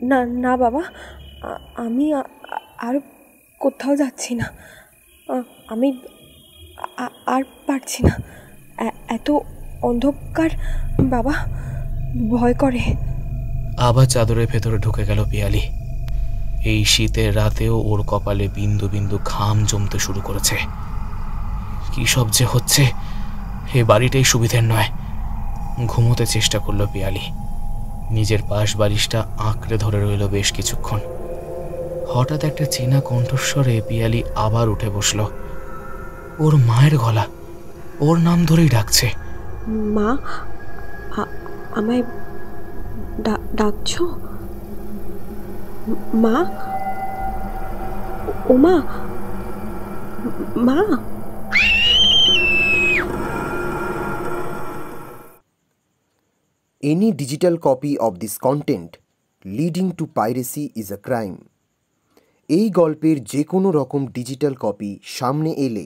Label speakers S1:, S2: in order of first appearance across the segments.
S1: না না বাবা, আমি আর কোথাও যাচ্ছি না। আমি আর পারছি না, এত অন্ধকার বাবা, ভয় করে।
S2: আবার চাদরের ভেতরে ঢুকে গেল পিয়ালি। এই শীতের রাতেও ওর কপালে বিন্দু বিন্দু ঘাম জমতে শুরু করেছে। কি সব যে হচ্ছে, এ বাড়িটাই সুবিধের নয়। ঘুমোতে চেষ্টা করলো পিয়ালি। নিজের পাশ বালিশটা আঁকড়ে ধরে রইল বেশ কিছুক্ষণ। হঠাৎ একটা চেনা কণ্ঠস্বরে পিয়ালি আবার উঠে বসল। ওর মায়ের গলা, ওর নাম ধরেই ডাকছে।
S1: মা, আমায় ডাকছো? মা, ও মা, মা।
S3: Any digital copy of this content leading to piracy is a crime. এই গল্পের যে কোনো রকম ডিজিটাল কপি সামনে এলে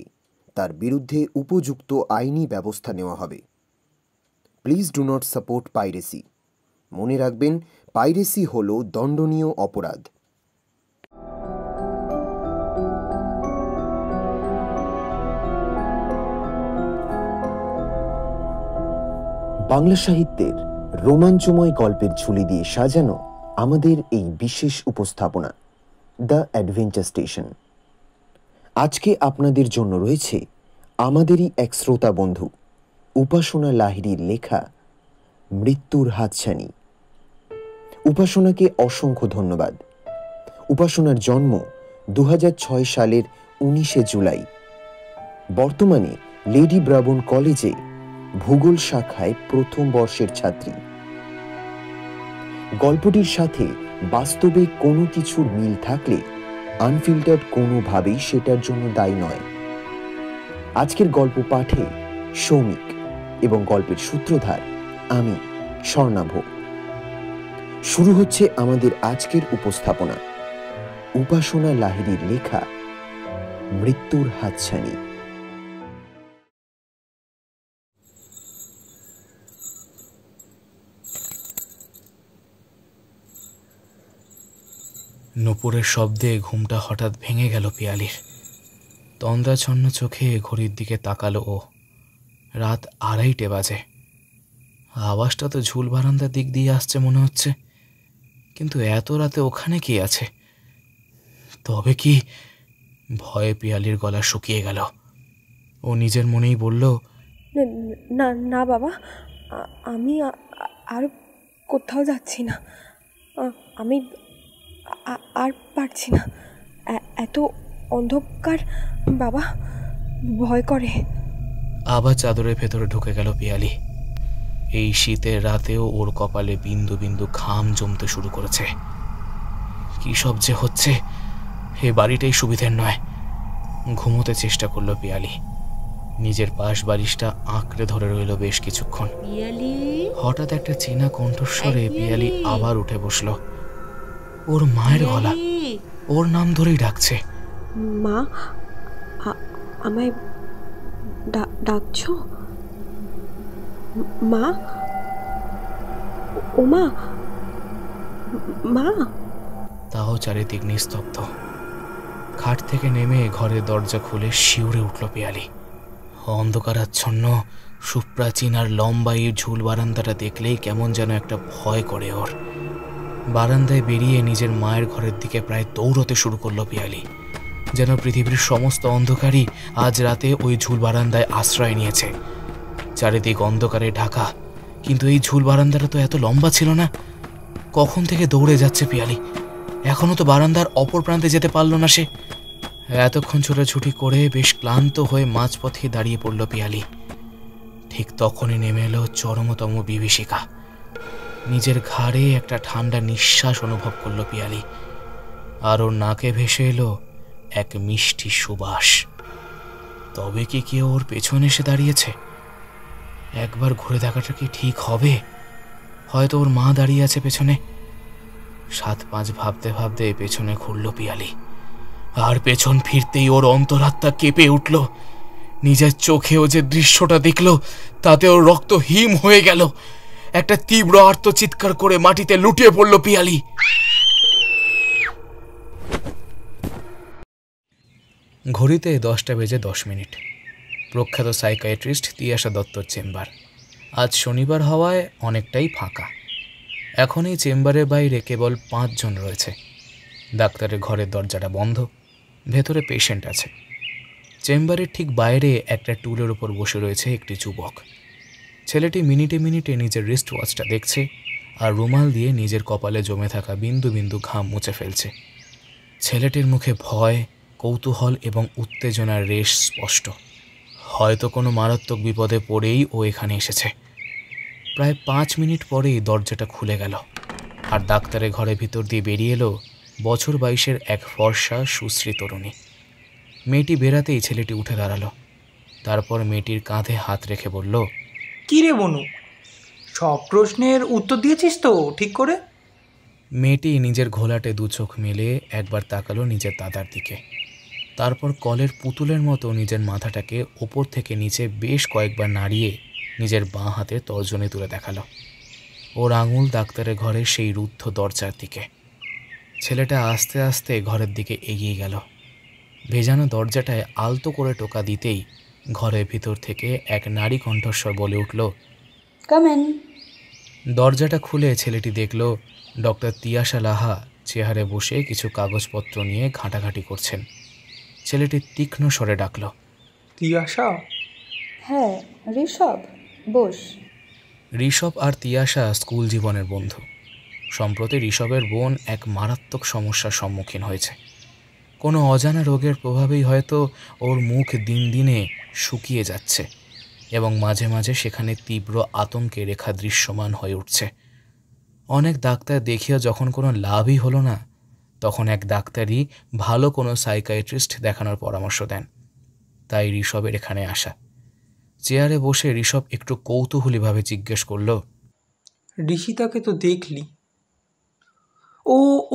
S3: তার বিরুদ্ধে উপযুক্ত আইনি ব্যবস্থা নেওয়া হবে। Please do not support piracy. মনে রাখবেন, পাইরেসি হল দণ্ডনীয় অপরাধ। বাংলা সাহিত্যের রোমাঞ্চময় গল্পের ঝুলি দিয়ে সাজানো আমাদের এই বিশেষ উপস্থাপনা দ্য অ্যাডভেঞ্চার স্টেশন। আজকে আপনাদের জন্য রয়েছে আমাদেরই এক শ্রোতা বন্ধু উপাসনা লাহিড়ীর লেখা মৃত্যুর হাতছানি। উপাসনাকে অসংখ্য ধন্যবাদ। উপাসনার জন্ম 2006 সালের 19শে জুলাই। বর্তমানে লেডি ব্রাবোন কলেজে ভূগোল শাখায় প্রথম বর্ষের ছাত্রী। গল্পটির সাথে বাস্তবে কোনো কিছুর মিল থাকলে আনফিল্টার্ড কোনোভাবেই সেটার জন্য দায়ী নয়। আজকের গল্প পাঠে সৌমিক এবং গল্পের সূত্রধার আমি স্বর্ণাভ। শুরু হচ্ছে আমাদের আজকের উপস্থাপনা উপাসনা লাহিড়ীর লেখা মৃত্যুর হাতছানি।
S2: নুপুরের শব্দে ঘুমটা হঠাৎ ভেঙে গেল পিয়ালির। তন্দ্রাচ্ছন্ন চোখে ঘড়ির দিকে তাকালো ও। রাত 2:30 বাজে। আওয়াজটা তো ঝুল বারান্দার দিক দিয়ে আসছে মনে হচ্ছে, কিন্তু এত রাতে ওখানে কি আছে? তবে কি? ভয়ে পিয়ালির গলা শুকিয়ে গেল। ও নিজের মনেই বলল,
S1: না না বাবা, আমি আর কোথাও যাচ্ছি না। আমি আর পারছি না, এত অন্ধকার বাবা, ভয় করে।
S2: আবার চাদরের ভেতরে ঢুকে গেল পিয়ালি। এই শীতের রাতেও ওর কপালে বিন্দু বিন্দু ঘাম জমতে শুরু করেছে। কি সব যে হচ্ছে, এ বাড়িটাই সুবিধের নয়। ঘুমোতে চেষ্টা করলো পিয়ালি। নিজের পাশ বালিশটা আঁকড়ে ধরে রইল বেশ কিছুক্ষণ। হঠাৎ একটা চেনা কণ্ঠস্বরে পিয়ালি আবার উঠে বসল। ওর মায়ের গলা, ওর নাম ধরেই ডাকছে।
S1: মা, আমায় ডাকছো? মা, ও মা, মা।
S2: তাও চারিদিক নিস্তব্ধ। খাট থেকে নেমে ঘরের দরজা খুলে শিউরে উঠল পিয়ালি। অন্ধকারাচ্ছন্ন সুপ্রাচীন আর লম্বা এই ঝুল বারান্দাটা দেখলেই কেমন যেন একটা ভয় করে ওর। বারান্দায় বেরিয়ে নিজের মায়ের ঘরের দিকে প্রায় দৌড়তে শুরু করলো পিয়ালি, যেন পৃথিবীর সমস্ত অন্ধকারই আজ রাতে ওই ঝুল বারান্দায় আশ্রয় নিয়েছে। চারিদিক অন্ধকারে ঢাকা, কিন্তু এই ঝুল বারান্দাটা তো এত লম্বা ছিল না। কখন থেকে দৌড়ে যাচ্ছে পিয়ালি, এখনো তো বারান্দার অপর প্রান্তে যেতে পারল না সে। এতক্ষণ ছোটাছুটি করে বেশ ক্লান্ত হয়ে মাঝপথে দাঁড়িয়ে পড়ল পিয়ালি। ঠিক তখনই নেমে এলো চরমতম বিভীষিকা। নিজের ঘাড়ে একটা ঠান্ডা নিঃশ্বাস অনুভব করল পিয়ালি, আর ওর নাকে ভেসে এলো এক মিষ্টি সুবাস। তবে কি কেউ ওর পেছনে এসে দাঁড়িয়েছে? একবার ঘুরে দেখাটা কি ঠিক হবে? হয়তো ওর মা দাঁড়িয়ে আছে পেছনে। 7-5 ভাবতে ভাবতে পেছনে ঘুরল পিয়ালি, আর পেছন ফিরতেই ওর অন্তরাত্মা কেঁপে উঠল। নিজের চোখেও যে দৃশ্যটা দেখল তাতে ওর রক্ত হিম হয়ে গেল। একটা তীব্র আর্তচিৎকার করে মাটিতে লুটিয়ে পড়ল পিয়ালি। ঘড়িতে 10:10। প্রখ্যাত সাইকিয়াট্রিস্ট তিয়াশা দত্তর চেম্বার। আজ শনিবার হওয়ায় অনেকটাই ফাঁকা। এখন এই চেম্বারের বাইরে কেবল 5 জন রয়েছে। ডাক্তারের ঘরের দরজাটা বন্ধ, ভেতরে পেশেন্ট আছে। চেম্বারের ঠিক বাইরে একটা টুলের উপর বসে রয়েছে একটি যুবক। ছেলেটি মিনিটে মিনিটে নিজের রিস্ট ওয়াচটা দেখছে আর রুমাল দিয়ে নিজের কপালে জমে থাকা বিন্দু বিন্দু ঘাম মুছে ফেলছে। ছেলেটির মুখে ভয়, কৌতূহল এবং উত্তেজনার রেশ স্পষ্ট। হয়তো কোনো মারাত্মক বিপদে পড়েই ও এখানে এসেছে। প্রায় 5 মিনিট পরেই দরজাটা খুলে গেল আর ডাক্তারের ঘরের ভিতর দিয়ে বেরিয়ে এলো বছর 22-এর এক ফর্সা সুশ্রী তরুণী। মেয়েটি বেরাতেই ছেলেটি উঠে দাঁড়ালো। তারপর মেয়েটির কাঁধে হাত রেখে বলল,
S4: কি রে বনু, সব প্রশ্নের উত্তর দিয়েছিস তো ঠিক করে?
S2: মেয়েটি নিজের ঘোলাটে 2 চোখ মেলে একবার তাকালো নিজের দাদার দিকে। তারপর কলের পুতুলের মতো নিজের মাথাটাকে ওপর থেকে নিচে বেশ কয়েকবার নাড়িয়ে নিজের বাঁ হাতে তর্জনী তুলে দেখালো। ওর আঙুল ডাক্তারের ঘরের সেই রুদ্ধ দরজার দিকে। ছেলেটা আস্তে আস্তে ঘরের দিকে এগিয়ে গেল। ভেজানো দরজাটায় আলতো করে টোকা দিতেই ঘরের ভিতর থেকে এক নারী কণ্ঠস্বর বলে উঠল,
S5: কাম ইন।
S2: দরজাটা খুলে ছেলেটি দেখল ডক্টর তিয়াশা লাহা চেয়ারে বসে কিছু কাগজপত্র নিয়ে ঘাঁটাঘাঁটি করছেন। ছেলেটি তীক্ষ্ণ স্বরে ডাকল,
S4: তিয়াশা?
S5: হ্যাঁ ঋষভ, বস।
S2: ঋষভ আর তিয়াশা স্কুল জীবনের বন্ধু। সম্প্রতি ঋষভের বোন এক মারাত্মক সমস্যার সম্মুখীন হয়েছে। কোনো অজানা রোগের প্রভাবেই হয়তো ওর মুখ দিন দিনে শুকিয়ে যাচ্ছে এবং মাঝে মাঝে সেখানে তীব্র আতঙ্কে রেখা দৃশ্যমান হয়ে উঠছে। অনেক ডাক্তার দেখিয়া যখন কোনো লাভই হলো না, তখন এক ডাক্তারই ভালো কোনো সাইকিয়াট্রিস্ট দেখানোর পরামর্শ দেন। তাই ঋষভের এখানে আসা। চেয়ারে বসে ঋষভ একটু কৌতূহলীভাবে জিজ্ঞেস করল,
S4: ঋষিতাকে তো দেখলি,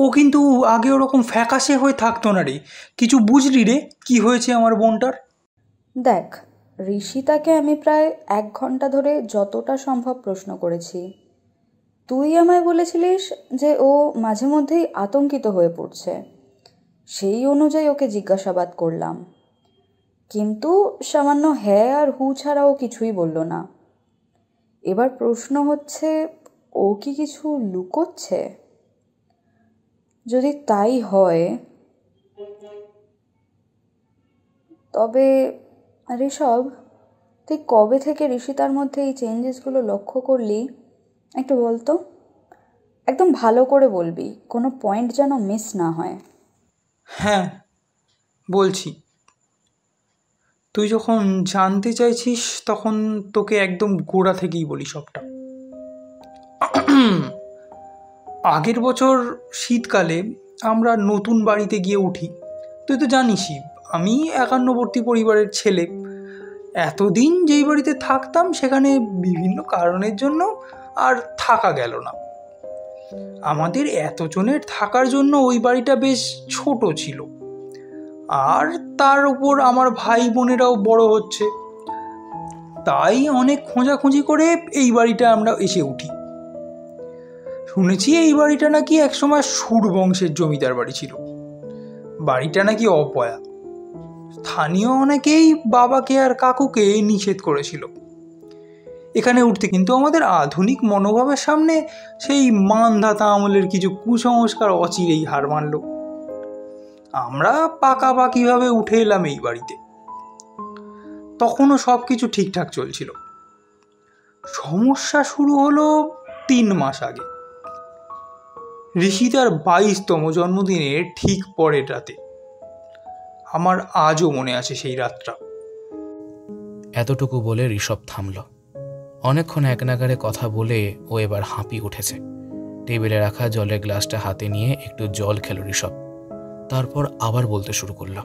S4: ও কিন্তু আগে ওরকম ফ্যাকাশে হয়ে থাকতো না রে। কিছু বুঝলি রে কি হয়েছে আমার বোনটার?
S5: দেখ, ঋষিতাকে আমি প্রায় 1 ঘন্টা ধরে যতটা সম্ভব প্রশ্ন করেছি। তুই আমায় বলেছিলিস যে ও মাঝে মধ্যেই আতঙ্কিত হয়ে পড়ছে। সেই অনুযায়ী ওকে জিজ্ঞাসাবাদ করলাম, কিন্তু সামান্য হ্যাঁ আর হু ছাড়া ও কিছুই বলল না। এবার প্রশ্ন হচ্ছে, ও কি কিছু লুকোচ্ছে? যদি তাই হয় তবে ঋষভ, তুই কবে থেকে ঋষিতার মধ্যে এই চেঞ্জেসগুলো লক্ষ্য করলি একটু বলতো। একদম ভালো করে বলবি, কোনো পয়েন্ট যেন মিস না হয়।
S4: হ্যাঁ বলছি, তুই যখন জানতে চাইছিস তখন তোকে একদম গোড়া থেকেই বলি সবটা। আগের বছর শীতকালে আমরা নতুন বাড়িতে গিয়ে উঠি। তুই তো জানিসই আমি একান্নবর্তী পরিবারের ছেলে। এতদিন যেই বাড়িতে থাকতাম সেখানে বিভিন্ন কারণের জন্য আর থাকা গেল না। আমাদের এতজনের থাকার জন্য ওই বাড়িটা বেশ ছোট ছিল, আর তার উপর আমার ভাই বোনেরাও বড় হচ্ছে। তাই অনেক খোঁজাখুঁজি করে এই বাড়িটা আমরা এসে উঠি। শুনেছি এই বাড়িটা নাকি একসময় সুর বংশের জমিদার বাড়ি ছিল। বাড়িটা নাকি অপয়া। স্থানীয় অনেকেই বাবাকে আর কাকুকে নিষেধ করেছিল এখানে উঠতে, কিন্তু আমাদের আধুনিক মনোভাবের সামনে সেই মানধাতা আমলের কিছু কুসংস্কার অচিরেই হার মানল। আমরা পাকাপাকিভাবে উঠে এলাম এই বাড়িতে। তখনও সব কিছু ঠিকঠাক চলছিল। সমস্যা শুরু হলো 3 মাস আগে, ঋষিতার 22তম জন্মদিনের ঠিক পরের রাতে। আমার আজও মনে আছে সেই রাতটা।
S2: এতটুকু বলে ঋষভ থামল। অনেকক্ষণ এক নাগারে কথা বলে ও এবার হাঁপিয়ে উঠেছে। টেবিলে রাখা জলের গ্লাসটা হাতে নিয়ে একটু জল খেল ঋষভ। তারপর আবার বলতে শুরু করল,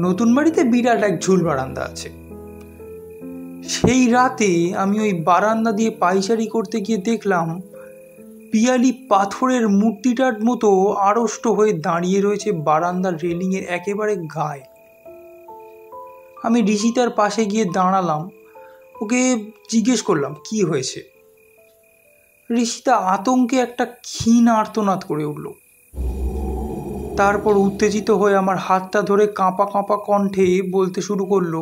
S4: নতুন বাড়িতে বিরাট এক ঝুল বারান্দা আছে। সেই রাতে আমি ওই বারান্দা দিয়ে পায়চারি করতে গিয়ে দেখলাম পিয়ালি পাথরের মূর্তিটার মতো আড়ষ্ট হয়ে দাঁড়িয়ে রয়েছে বারান্দার রেলিংয়ের একেবারে গায়ে। আমি ঋষিতার পাশে গিয়ে দাঁড়ালাম। ওকে জিজ্ঞেস করলাম কি হয়েছে। ঋষিতা আতঙ্কে একটা ক্ষীণ আর্তনাদ করে উঠল। তারপর উত্তেজিত হয়ে আমার হাতটা ধরে কাঁপা কাঁপা কণ্ঠে বলতে শুরু করলো,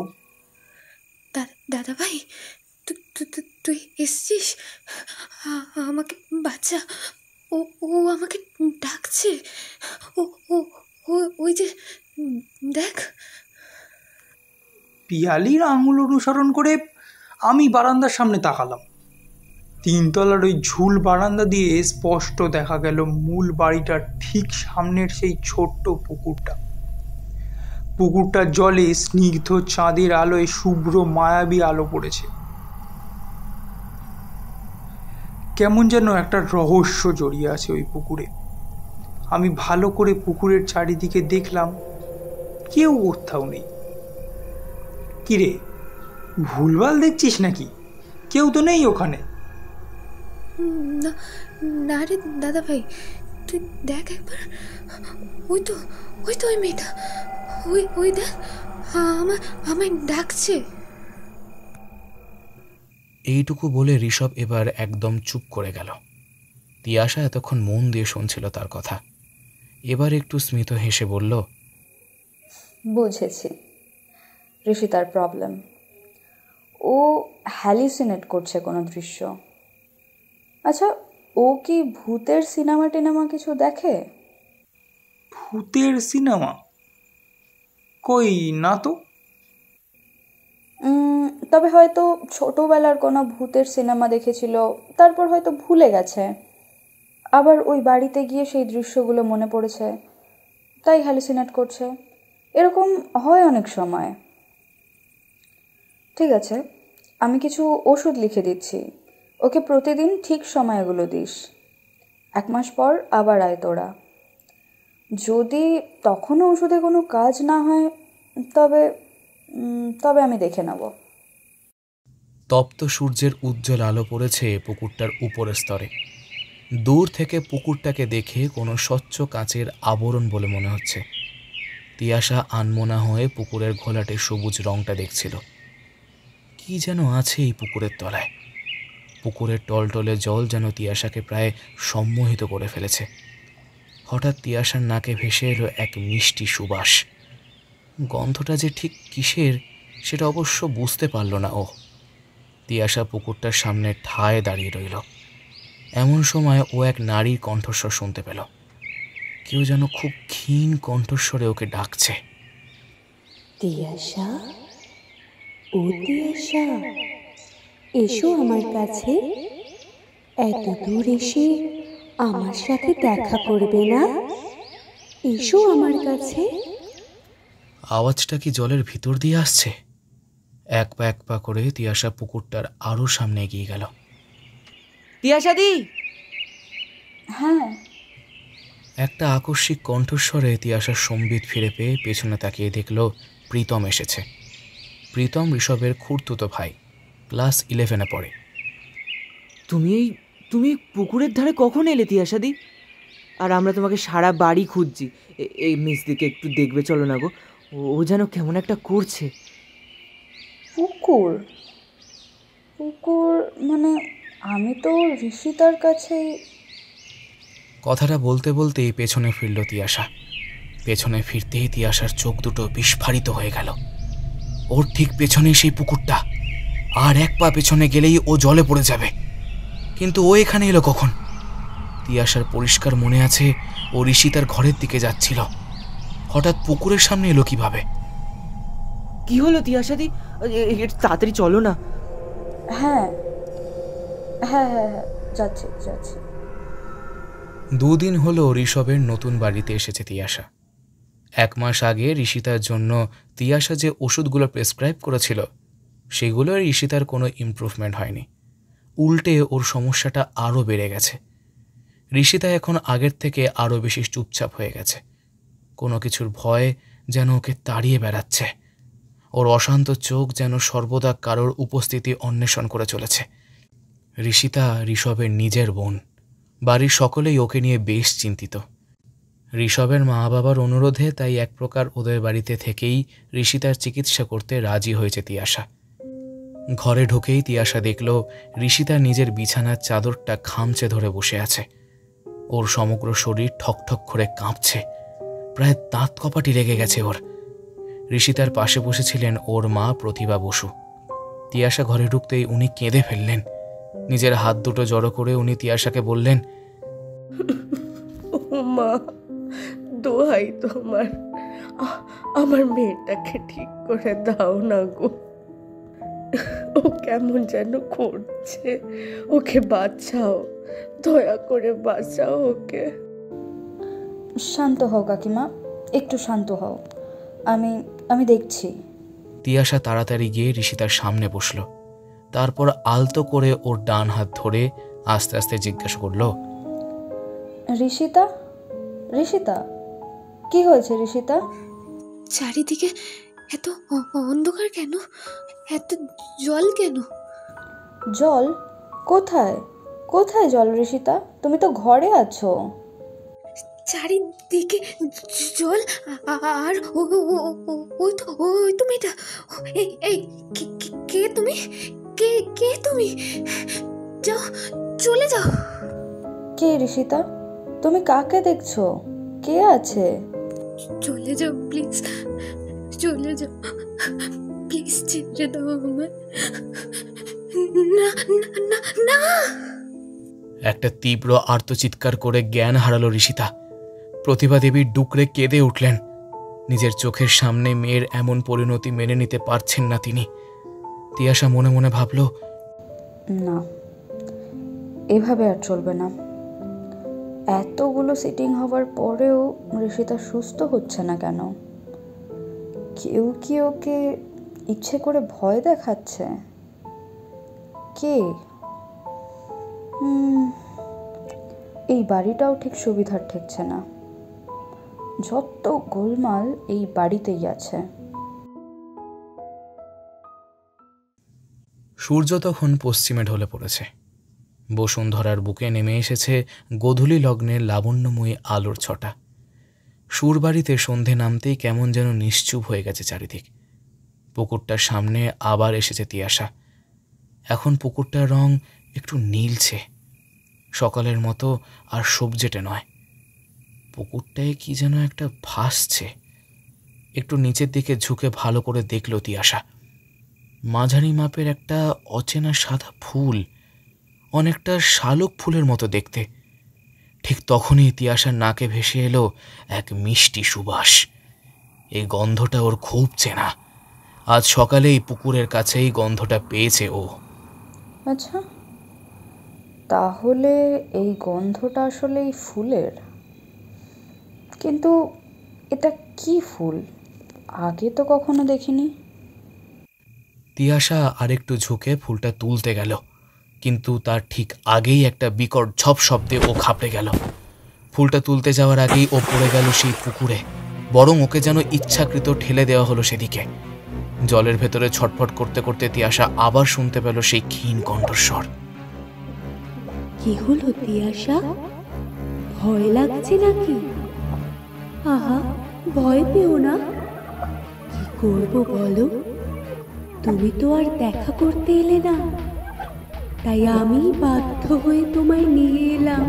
S1: দাদা ভাই, তুই এসছিস? আমাকে বাচ্চা, ও ও আমাকে ডাকছে। ও ও ওই যে দেখ।
S4: পিয়ালির আঙুল অনুসরণ করে আমি বারান্দার সামনে তাকালাম। 3 তলার ওই ঝুল বারান্দা দিয়ে স্পষ্ট দেখা গেল মূল বাড়িটার ঠিক সামনের সেই ছোট্ট পুকুরটা। পুকুরটার জলে স্নিগ্ধ চাঁদের আলোয় শুভ্র মায়াবী আলো পড়েছে। কেমন যেন একটা রহস্য জড়িয়ে আছে ওই পুকুরে। আমি ভালো করে পুকুরের চারিদিকে দেখলাম, কেউ কোথাও নেই। কিরে, ভুলভাল দেখছিস নাকি? কেউ তো নেই ওখানে।
S1: না রে দাদা ভাই, তুই দেখ একবার। ওই তো ওই মেয়েটা, ওই দেখ, আমায় ডাকছে।
S2: এইটুকু বলে ঋষভ এবার একদম চুপ করে গেল। তিয়াশা এতক্ষণ মন দিয়ে শুনছিল তার কথা। এবার একটু স্মিত হেসে বলল,
S5: বুঝেছি, ঋষিতার প্রবলেম। ও হ্যালিসিনেট করছে কোনো দৃশ্য। আচ্ছা, ও কি ভূতের সিনেমা টিনেমা কিছু দেখে?
S4: ভূতের সিনেমা? কই না তো।
S5: তবে হয়তো ছোটোবেলার কোনো ভূতের সিনেমা দেখেছিল, তারপর হয়তো ভুলে গেছে। আবার ওই বাড়িতে গিয়ে সেই দৃশ্যগুলো মনে পড়েছে, তাই হ্যালুসিনেট করছে। এরকম হয় অনেক সময়। ঠিক আছে, আমি কিছু ওষুধ লিখে দিচ্ছি, ওকে প্রতিদিন ঠিক সময়গুলো দিস। 1 মাস পর আবার আয় তোরা। যদি তখনও ওষুধে কোনো কাজ না হয় তবে আমি দেখে নেব।
S2: তপ্ত সূর্যের উজ্জ্বল আলো পড়েছে পুকুরটার উপরের স্তরে। দূর থেকে পুকুরটাকে দেখে কোনো স্বচ্ছ কাচের আবরণ বলে মনে হচ্ছে। তিয়াশা আনমনা হয়ে পুকুরের ঘোলাটে সবুজ রংটা দেখছিল। কি যেন আছে এই পুকুরের তলায়। পুকুরের টলটলে জল যেন তিয়াশাকে প্রায় সম্মোহিত করে ফেলেছে। হঠাৎ তিয়াশার নাকে ভেসে এলো এক মিষ্টি সুবাস। গন্ধটা যে ঠিক কিসের সেটা অবশ্য বুঝতে পারল না ও। তিয়াশা পুকুরটার সামনে ঠায় দাঁড়িয়ে রইল। এমন সময় ও এক নারীর কণ্ঠস্বর শুনতে পেল। কেউ যেন খুব ক্ষীণ কণ্ঠস্বরে ওকে ডাকছে,
S6: তিয়াশা, ও তিয়াশা, এসো আমার কাছে। এত দূর এসে আমার সাথে দেখা করবে না? এসো আমার কাছে।
S2: আওয়াজটা কি জলের ভিতর দিয়ে আসছে? এক পা করে তিয়াশা পুকুরটার আরো সামনে এগিয়ে গেল।
S7: তিয়াশাদি!
S5: হ্যাঁ।
S2: একটা আকস্মিক কণ্ঠস্বরে তিয়াশার সম্বিত ফিরে পেয়ে পেছনে তাকিয়ে দেখল প্রীতম এসেছে। প্রীতম ঋষভের খুড়তুতো ভাই, ক্লাস 11-এ পড়ে।
S7: তুমি পুকুরের ধারে কখন এলে তিয়াশাদি? আর আমরা তোমাকে সারা বাড়ি খুঁজছি। এই মিসদিকে একটু দেখবে চলো না গো, ও যেন কেমন একটা করছে।
S5: পুকুর মানে আমি তো ঋষিতার কাছেই।
S2: কথাটা বলতে বলতেই পেছনে ফিরল তিয়াশা। পেছনে ফিরতেই তিয়াশার চোখ দুটো বিস্ফারিত হয়ে গেল। ওর ঠিক পেছনে সেই পুকুরটা, আর 1 পা পেছনে গেলেই ও জলে পড়ে যাবে। কিন্তু ও এখানে এলো কখন? তিয়াশার পরিষ্কার মনে আছে ও ঋষিতার ঘরের দিকে যাচ্ছিল। হঠাৎ পুকুরের সামনে এলো কিভাবে?
S7: কি হলো তিয়াশাদি? তাড়াতাড়ি চলো না।
S5: হ্যাঁ হ্যাঁ হ্যাঁ হ্যাঁ, যাচ্ছি।
S2: 2 দিন হলো ঋষভের নতুন বাড়িতে এসেছে তিয়াশা। 1 মাস আগে ঋষিতার জন্য তিয়াশা যে ওষুধগুলো প্রেসক্রাইব করেছিল সেগুলো ঋষিতার কোনো ইমপ্রুভমেন্ট হয়নি। উল্টে ওর সমস্যাটা আরও বেড়ে গেছে। ঋষিতা এখন আগের থেকে আরও বেশি চুপচাপ হয়ে গেছে। কোনো কিছুর ভয় যেন ওকে তাড়িয়ে বেড়াচ্ছে। ওর অশান্ত চোখ যেন সর্বদা কারোর উপস্থিতি অন্বেষণ করে চলেছে। ঋষিতা ঋষভের নিজের বোন। বাড়ির সকলেই ওকে নিয়ে বেশ চিন্তিত। ঋষভের মা বাবার অনুরোধে তাই এক প্রকার ওদের বাড়িতে থেকেই ঋষিতার চিকিৎসা করতে রাজি হয়েছে তিয়াশা। ঘরে ঢুকেই তিয়াশা দেখল ঋষিতা নিজের বিছানার চাদরটা খামচে ধরে বসে আছে। ওর সমগ্র শরীর ঠকঠক করে কাঁপছে, প্রায় দাঁত কপাটি লেগে গেছে ওর। ঋষিতার পাশে বসেছিলেন ওর মা প্রতিভা বসু। তিয়াশা ঘরে ঢুকতেই উনি কেঁদে ফেললেন। নিজের হাত দুটো জড়ো করে উনি তিয়াশাকে বললেন,
S6: ও মা, দোহাই তোমার, আমার মেয়েটাকে ঠিক করে দাও না গো। ও কেমন যেন করছে, ওকে বাঁচাও, দয়া করে বাঁচাও ওকে।
S5: শান্ত হও কাকিমা, একটু শান্ত হও, আমি দেখছি।
S2: তিয়াশা তাড়াতাড়ি গিয়ে ঋষিতার সামনে বসল। তারপর আলতো করে ওর ডান হাত ধরে আস্তে আস্তে জিজ্ঞাসা করল,
S5: ঋষিতা, ঋষিতা, কি হয়েছে ঋষিতা?
S1: চারিদিকে এত অন্ধকার কেন? এত জল কেন?
S5: জল? কোথায় কোথায় জল ঋষিতা? তুমি তো ঘরে আছো।
S1: চারিদিকে জল, আর ওই তো মেয়েটা। এই কে তুমি? কে তুমি? যাও, চলে যাও।
S5: কে ঋষিতা? তুমি কাকে দেখছো? কে আছে?
S1: চলে যাও প্লিজ, চলে যাও প্লিজ, ছেড়ে দাও আমায়। না না না।
S2: একটা তীব্র আর্তচিৎকার করে জ্ঞান হারালো ঋষিতা। প্রতিভা দেবী ডুকরে কেঁদে উঠলেন। নিজের চোখের সামনে মেয়ের এমন পরিণতি মেনে নিতে পারছেন না তিনি। তিয়াশা মনে মনে ভাবল,
S5: না, এভাবে আর চলবে না। এতগুলো সিটিং হওয়ার পরেও ঋষিতা সুস্থ হচ্ছে না কেন? কেউ কি ওকে ইচ্ছে করে ভয় দেখাচ্ছে? কে? এই বাড়িটাও ঠিক সুবিধার ঠেকছে না। যত গোলমাল এই বাড়িতেই আছে।
S2: সূর্য তখন পশ্চিমে ঢলে পড়েছে। বসুন্ধরার বুকে নেমে এসেছে গোধূলি লগ্নের লাবণ্যময়ী আলোর ছটা। সুরবাড়িতে সন্ধে নামতেই কেমন যেন নিশ্চুপ হয়ে গেছে চারিদিক। পুকুরটার সামনে আবার এসেছে তিয়াশা। এখন পুকুরটার রং একটু নীলছে, সকালের মতো আর সবজেটে নয়। পুকুরটায় কি যেন একটা ভাসছে। একটু নিচের দিকে ঝুঁকে ভালো করে দেখল তিয়াশা। মাঝারি মাপের একটা অচেনা সাদা ফুল, অনেকটা শালুক ফুলের মতো দেখতে। ঠিক তখনই তিয়াশার নাকে ভেসে এলো এক মিষ্টি সুবাস। এই গন্ধটা ওর খুব চেনা। আজ সকালেই পুকুরের কাছেই গন্ধটা পেয়েছে ও।
S5: আচ্ছা, তাহলে এই গন্ধটা আসলে এই ফুলের। কিন্তু এটা কি ফুল? আগে তো কখনো দেখিনি।
S2: তিয়াশা আরেকটু ঝুঁকে ফুলটা তুলতে গেল, কিন্তু তার ঠিক আগেই একটা বিকট ঝপ শব্দে ও খাপড়ে গেল। ফুলটা তুলতে যাওয়ার আগেই ও পড়ে গেল সেই পুকুরে, বরং ওকে যেন ইচ্ছাকৃত ঠেলে দেওয়া হলো সেদিকে। জলের ভেতরে ছটফট করতে করতে তিয়াশা আবার শুনতে পেল সেই ক্ষীণ কণ্ঠস্বর।
S6: কি হলো তিয়াশা, ভয় লাগছে নাকি? আহা, ভয় পেও না। কি করবো বলো? তুমি তো আর দেখা করতে এলে না, তাই আমি বাধ্য হয়ে তোমায় নিয়ে এলাম।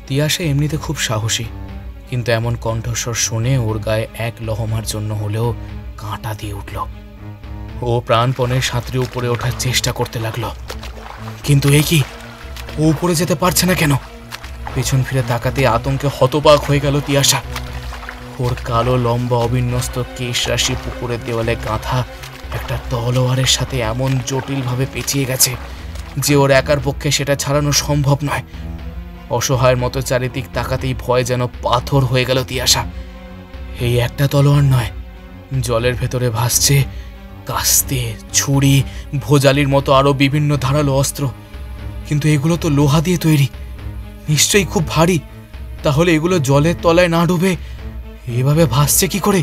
S2: তিয়াশা এমনিতে খুব সাহসী, কিন্তু এমন কণ্ঠস্বর শুনে ওর গায়ে এক লহমার জন্য হলেও কাঁটা দিয়ে উঠল। ও প্রাণপণে সাঁতরে উপরে ওঠার চেষ্টা করতে লাগলো, কিন্তু এ কি, ও উপরে যেতে পারছে না কেন? পেছন ফিরে তাকাতে আতঙ্কে হতবাক হয়ে গেল তিয়াশা। ওর কালো লম্বা অবিন্যস্ত কেশ রাশি পুকুরের দেওয়ালে গাঁথা একটা তলোয়ারের সাথে এমন জটিলভাবে পেঁচিয়ে গেছে যে ওর একার পক্ষে সেটা ছাড়ানো সম্ভব নয়। অসহায়ের মতো চারিদিক তাকাতেই ভয় যেন পাথর হয়ে গেল তিয়াশা। এই একটা তলোয়ার নয়, জলের ভেতরে ভাসছে কাস্তে, ছুরি, ভোজালির মতো আরো বিভিন্ন ধারালো অস্ত্র। কিন্তু এগুলো তো লোহা দিয়ে তৈরি, নিশ্চয়ই খুব ভারী। তাহলে এগুলো জলের তলায় না ডুবে এভাবে ভাসছে কি করে?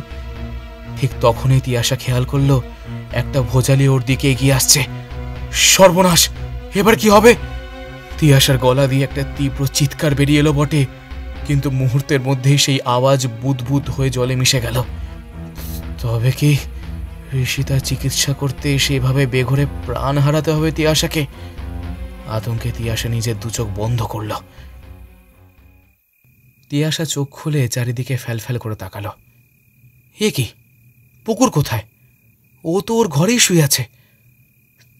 S2: ঠিক তখনই তিয়াশা খেয়াল করলো একটা ভোজালি ওর দিকে এগিয়ে আসছে। সর্বনাশ, এবার কি হবে? তিয়াশার গলা দিয়ে একটা তীব্র চিৎকার বেরিয়ে এলো বটে, কিন্তু মুহূর্তের মধ্যেই সেই আওয়াজ বুদবুদ হয়ে জলে মিশে গেল। তবে কি ঋষিতা চিকিৎসা করতে সেভাবে বেঘরে প্রাণ হারাতে হবে তিয়াশাকে? আতঙ্কে তিয়াশা নিজের দু চোখ বন্ধ করল। তিয়াশা চোখ খুলে চারিদিকে ফ্যালফ্যাল করে তাকালো। এ কি, পুকুর কোথায়? ও তো ওর ঘরেই শুয়ে আছে।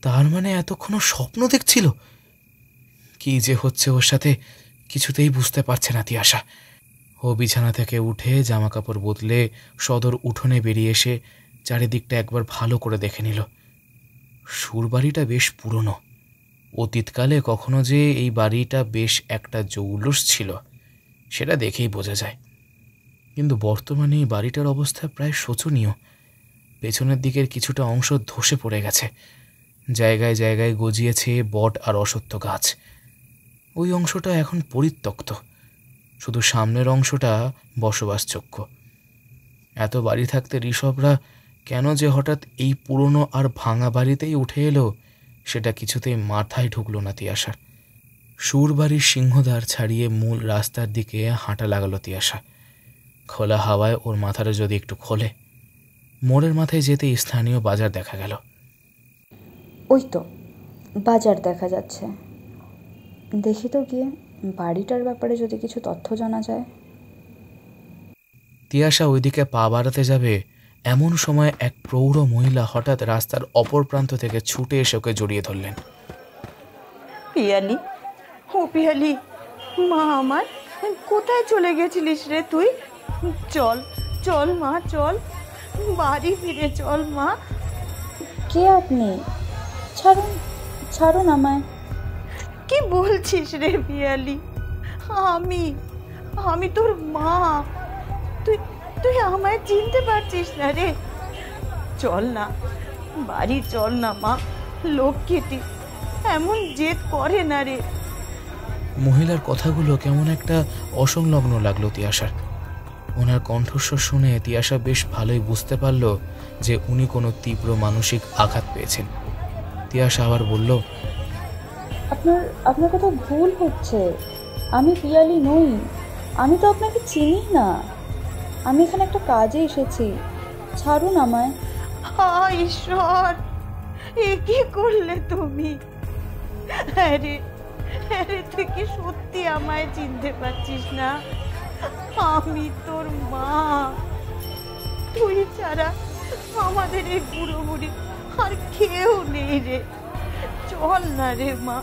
S2: তার মানে এতক্ষণ স্বপ্ন দেখছিল। কি যে হচ্ছে ওর সাথে কিছুতেই বুঝতে পারছে না তিয়াশা। ও বিছানা থেকে উঠে জামা কাপড় বদলে সদর উঠোনে বেরিয়ে এসে চারিদিকটা একবার ভালো করে দেখে নিল। সুরবাড়িটা বেশ পুরনো। অতীতকালে কখনো যে এই বাড়িটা বেশ একটা জৌলুস ছিল সেটা দেখেই বোঝা যায়। কিন্তু বর্তমানে এই বাড়িটার অবস্থা প্রায় শোচনীয়। পেছনের দিকের কিছুটা অংশ ধসে পড়ে গেছে। জায়গায় জায়গায় গজিয়েছে বট আর অশ্বত্থ গাছ। ওই অংশটা এখন পরিত্যক্ত, শুধু সামনের অংশটা বসবাসযোগ্য। এত বাড়ি থাকতে ঋষভরা কেন যে হঠাৎ এই পুরনো আর ভাঙা বাড়িতেই উঠে এলো সেটা কিছুতেই মাথায় ঢুকল না তিয়াশার। সুরবাড়ির সিংহদ্বার ছাড়িয়ে মূল রাস্তার দিকে হাঁটা লাগালো তিয়াশা। খোলা হাওয়ায় ওর মাথাটা যদি একটু খোলে। মোড়ের মাথায় যেতে স্থানীয় বাজার দেখা গেল।
S5: ওই তো বাজার দেখা যাচ্ছে। দেখি তো গিয়ে বাড়িটার ব্যাপারে যদি কিছু তথ্য জানা যায়।
S2: তিয়াশা ওইদিকে পা বাড়াতে যাবে এমন সময় এক প্রৌঢ় মহিলা হঠাৎ রাস্তার অপর প্রান্ত থেকে ছুটে এসে ওকে জড়িয়ে ধরলেন।
S8: পিয়ালি, ও পিয়ালি, মা আমার, কোথায় চলে গেছিলিস রে তুই? চল চল মা, চল বাড়ি ফিরে চল মা।
S5: কে আপনি? ছাড়ুন, ছাড়ুন আমায়।
S8: কি বলছিস রে পিয়ালি? আমি তোর মা। তুই আমায় চিনতে পারছিস না রে? চল না, বাড়ি চল না মা। লক্ষ্মীটি এমন জেদ করে না রে।
S2: মহিলার কথাগুলো কেমন একটা অসংলগ্ন লাগলো তিয়াশার। ওনার কণ্ঠস্বর শুনে তিয়াশা বেশ ভালোই বুঝতে পারল যে উনি কোনো তীব্র মানসিক আঘাত পেয়েছেন। তিয়াশা আবার বলল,
S5: আপনার কথা ভুল হচ্ছে। আমি পিয়ালি নই। আমি তো আপনাকে চিনি না। আমি এখানে একটা কাজে এসেছি। ছাড়ুন আমায়।
S8: হায় ঈশ্বর, এ কি করলে তুমি? আরে তুই কি সত্যি আমায় চিনতে পারছিস না? আমি তোর মা। তুই ছাড়া আমাদের এই বুড়ো বুড়ি আর কেউ নেই রে। চল না রে মা,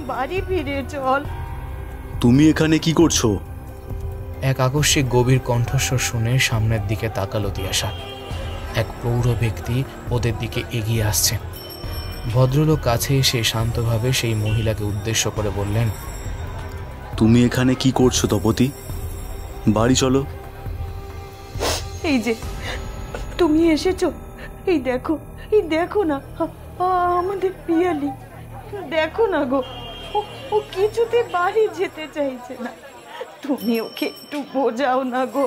S8: বাড়ি ফিরে চল।
S9: তুমি এখানে কি করছো?
S2: এক আকস্মিক গভীর কণ্ঠস্বর শুনে সামনের দিকে তাকালো তিয়াশা। এক প্রৌঢ় ব্যক্তি ওদের দিকে এগিয়ে আসছেন। ভদ্রলোক কাছে এসে শান্তভাবে সেই মহিলাকে উদ্দেশ্য করে বললেন,
S9: তুমি এখানে কি করছো তপতি? বাড়ি চলো।
S8: এই যে তুমি এসেছো, এই দেখো না আমাদের পিয়ালি। দেখো না গো, ও কিছুতে বাড়ি যেতে চাইছে না। তুমি ওকে একটু বোঝাও না গো,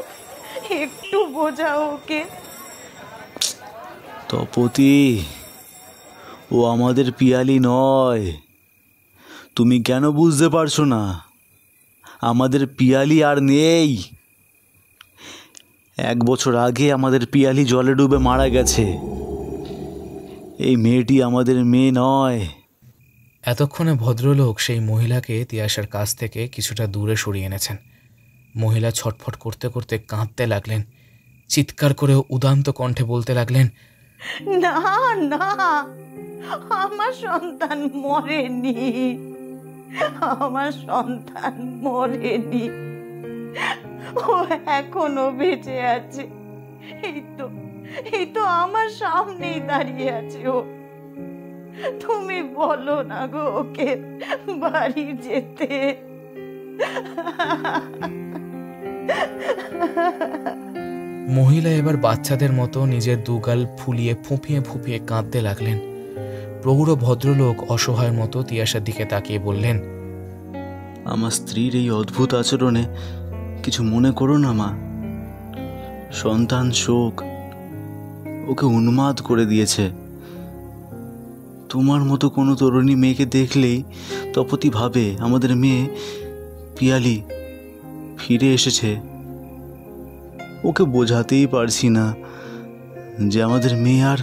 S8: একটু বোঝাও ওকে।
S9: তপতি, ও আমাদের পিয়ালি নয়। তুমি কেন বুঝতে পারছো না? আমাদের পিয়ালি আর নেই। 1 বছর আগে আমাদের পিয়ালি জলে ডুবে মারা গেছে। এই মেয়েটি আমাদের মেয়ে নয়।
S2: এতক্ষণে ভদ্রলোক সেই মহিলাকে তিয়াশার কাছ থেকে কিছুটা দূরে সরিয়ে এনেছেন। মহিলা ছটফট করতে করতে কাঁদতে লাগলেন। চিৎকার করে উদান্ত কণ্ঠে বলতে লাগলেন,
S8: না না, আমার সন্তান মরেনি। আমার সন্তান মরেনি। ও এখনো বেঁচে আছে। এই তো আমার সামনেই দাঁড়িয়ে আছে ও। তুমি বলো না গো ওকে বাড়ি যেতে।
S2: মহিলা এবার বাচ্চাদের মতো নিজের দুগাল ফুলিয়ে ফুঁপিয়ে ফুঁপিয়ে কাঁদতে লাগলেন। প্রৌঢ় ভদ্রলোক অসহায়ের মতো তিয়াশার দিকে তাকিয়ে বললেন,
S9: আমার স্ত্রীর এই অদ্ভুত আচরণে কিছু মনে করো না মা। সন্তান শোক ওকে উন্মাদ করে দিয়েছে। তোমার মতো কোনো তরুণী মেয়েকে দেখলেই তপতি ভাবে আমাদের মেয়ে পিয়ালি ফিরে এসেছে, ওকে বোঝাতেই পারছি না যে আমাদের মেয়ে আর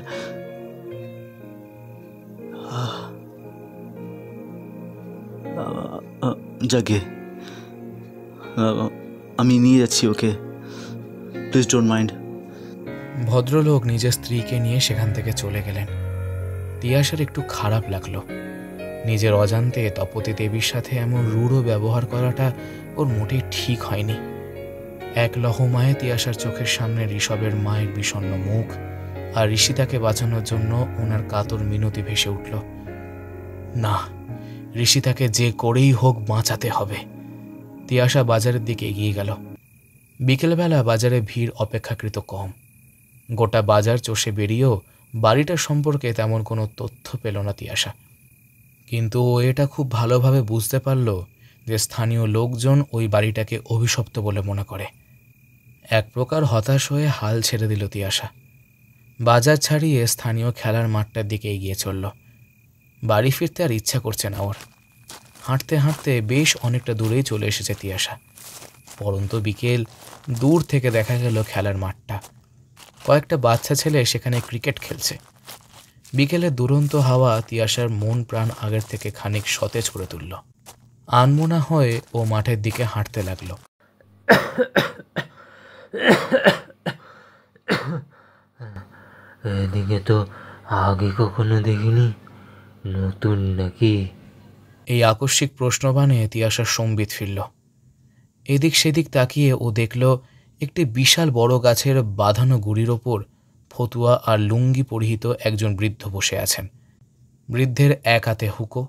S9: যাকে আমি নিয়ে যাচ্ছি ওকে, প্লিজ ডোন্ট মাইন্ড।
S2: ভদ্রলোক নিজের স্ত্রীকে নিয়ে সেখান থেকে চলে গেলেন। তিয়াশার একটু খারাপ লাগলো। নিজের অজান্তে তপতী দেবীর সাথে এমন রূঢ় ব্যবহার করাটা ওর মোটেই ঠিক হয়নি। এক লহমায় তিয়াশার চোখের সামনে ঋষভের মায়ের বিষণ্ণ মুখ আর ঋষিতাকে বাঁচানোর জন্য ওনার কাতর মিনতি ভেসে উঠল। না, ঋষিতাকে যে করেই হোক বাঁচাতে হবে। তিয়াশা বাজারের দিকে এগিয়ে গেল। বিকেলবেলা বাজারে ভিড় অপেক্ষাকৃত কম। গোটা বাজার চষে বেরিয়েও বাড়িটার সম্পর্কে তেমন কোনো তথ্য পেল না তিয়াশা। কিন্তু ও এটা খুব ভালোভাবে বুঝতে পারল যে স্থানীয় লোকজন ওই বাড়িটাকে অভিশপ্ত বলে মনে করে। এক প্রকার হতাশ হয়ে হাল ছেড়ে দিল তিয়াশা। বাজার ছাড়িয়ে স্থানীয় খেলার মাঠটার দিকে এগিয়ে চলল। বাড়ি ফিরতে আর ইচ্ছা করছে না ওর। হাঁটতে হাঁটতে বেশ অনেকটা দূরেই চলে এসেছে তিয়াশা। পরন্ত বিকেল, দূর থেকে দেখা গেল খেলার মাঠটা। কয়েকটা বাচ্চা ছেলে সেখানে ক্রিকেট খেলছে। বিকেলের দুরন্ত হাওয়া তিয়াশার মন প্রাণ আগের থেকে খানিক সতেজ করে তুলল। আনমনা হয়ে ও মাঠের দিকে হাঁটতে লাগলো।
S7: এদিকে তো আগে কখনো দেখিনি, নতুন নাকি?
S2: এই আকস্মিক প্রশ্নবাণে তিয়াশার সম্বিত ফিরল। এদিক সেদিক তাকিয়ে ও দেখল একটি বিশাল বড় গাছের বাঁধানো গুড়ির ওপর ফতুয়া আর লুঙ্গি পরিহিত একজন বৃদ্ধ বসে আছেন। বৃদ্ধের এক হাতে হুঁকো।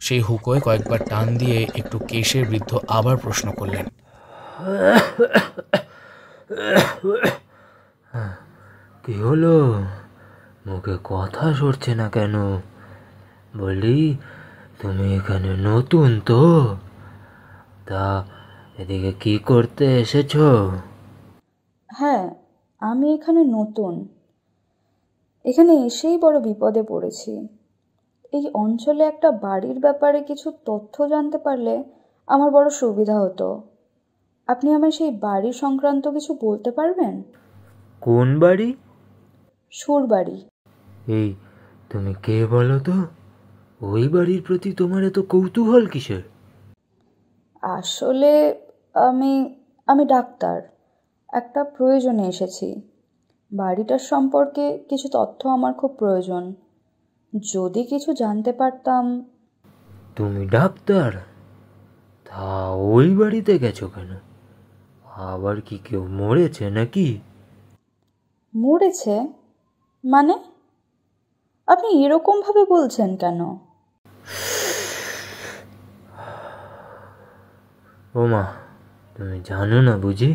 S2: সেই হুঁকোয় কয়েকবার টান দিয়ে একটু কেশে বৃদ্ধ আবার প্রশ্ন করলেন,
S7: কি হলো? মুখে কথা সরছে না কেন? বলি, তুমি এখানে নতুন তো? তা এদিকে কি করতে এসেছো?
S5: হ্যাঁ, আমি এখানে নতুন। এখানে এসেই বড় বিপদে পড়েছি। এই অঞ্চলে একটা বাড়ির ব্যাপারে কিছু তথ্য জানতে পারলে আমার বড় সুবিধা হতো। আপনি আমায় সেই বাড়ি সংক্রান্ত কিছু বলতে পারবেন?
S7: কোন বাড়ি?
S5: সুরবাড়ি।
S7: এই, তুমি কে বলো তো? ওই বাড়ির প্রতি তোমার এত কৌতূহল কিসের?
S5: আসলে আমি ডাক্তার। একটা প্রয়োজনে এসেছি। বাড়িটার সম্পর্কে কিছু তথ্য আমার খুব প্রয়োজন। যদি কিছু জানতে পারতাম।
S7: তুমি ডাক্তার? তা ওই বাড়িতে গেছো কেন? আবার কি কেউ মরেছে নাকি?
S5: মরেছে মানে? আপনি এরকমভাবে বলছেন কেন?
S7: ও মা, তুমি জানো না বুঝি?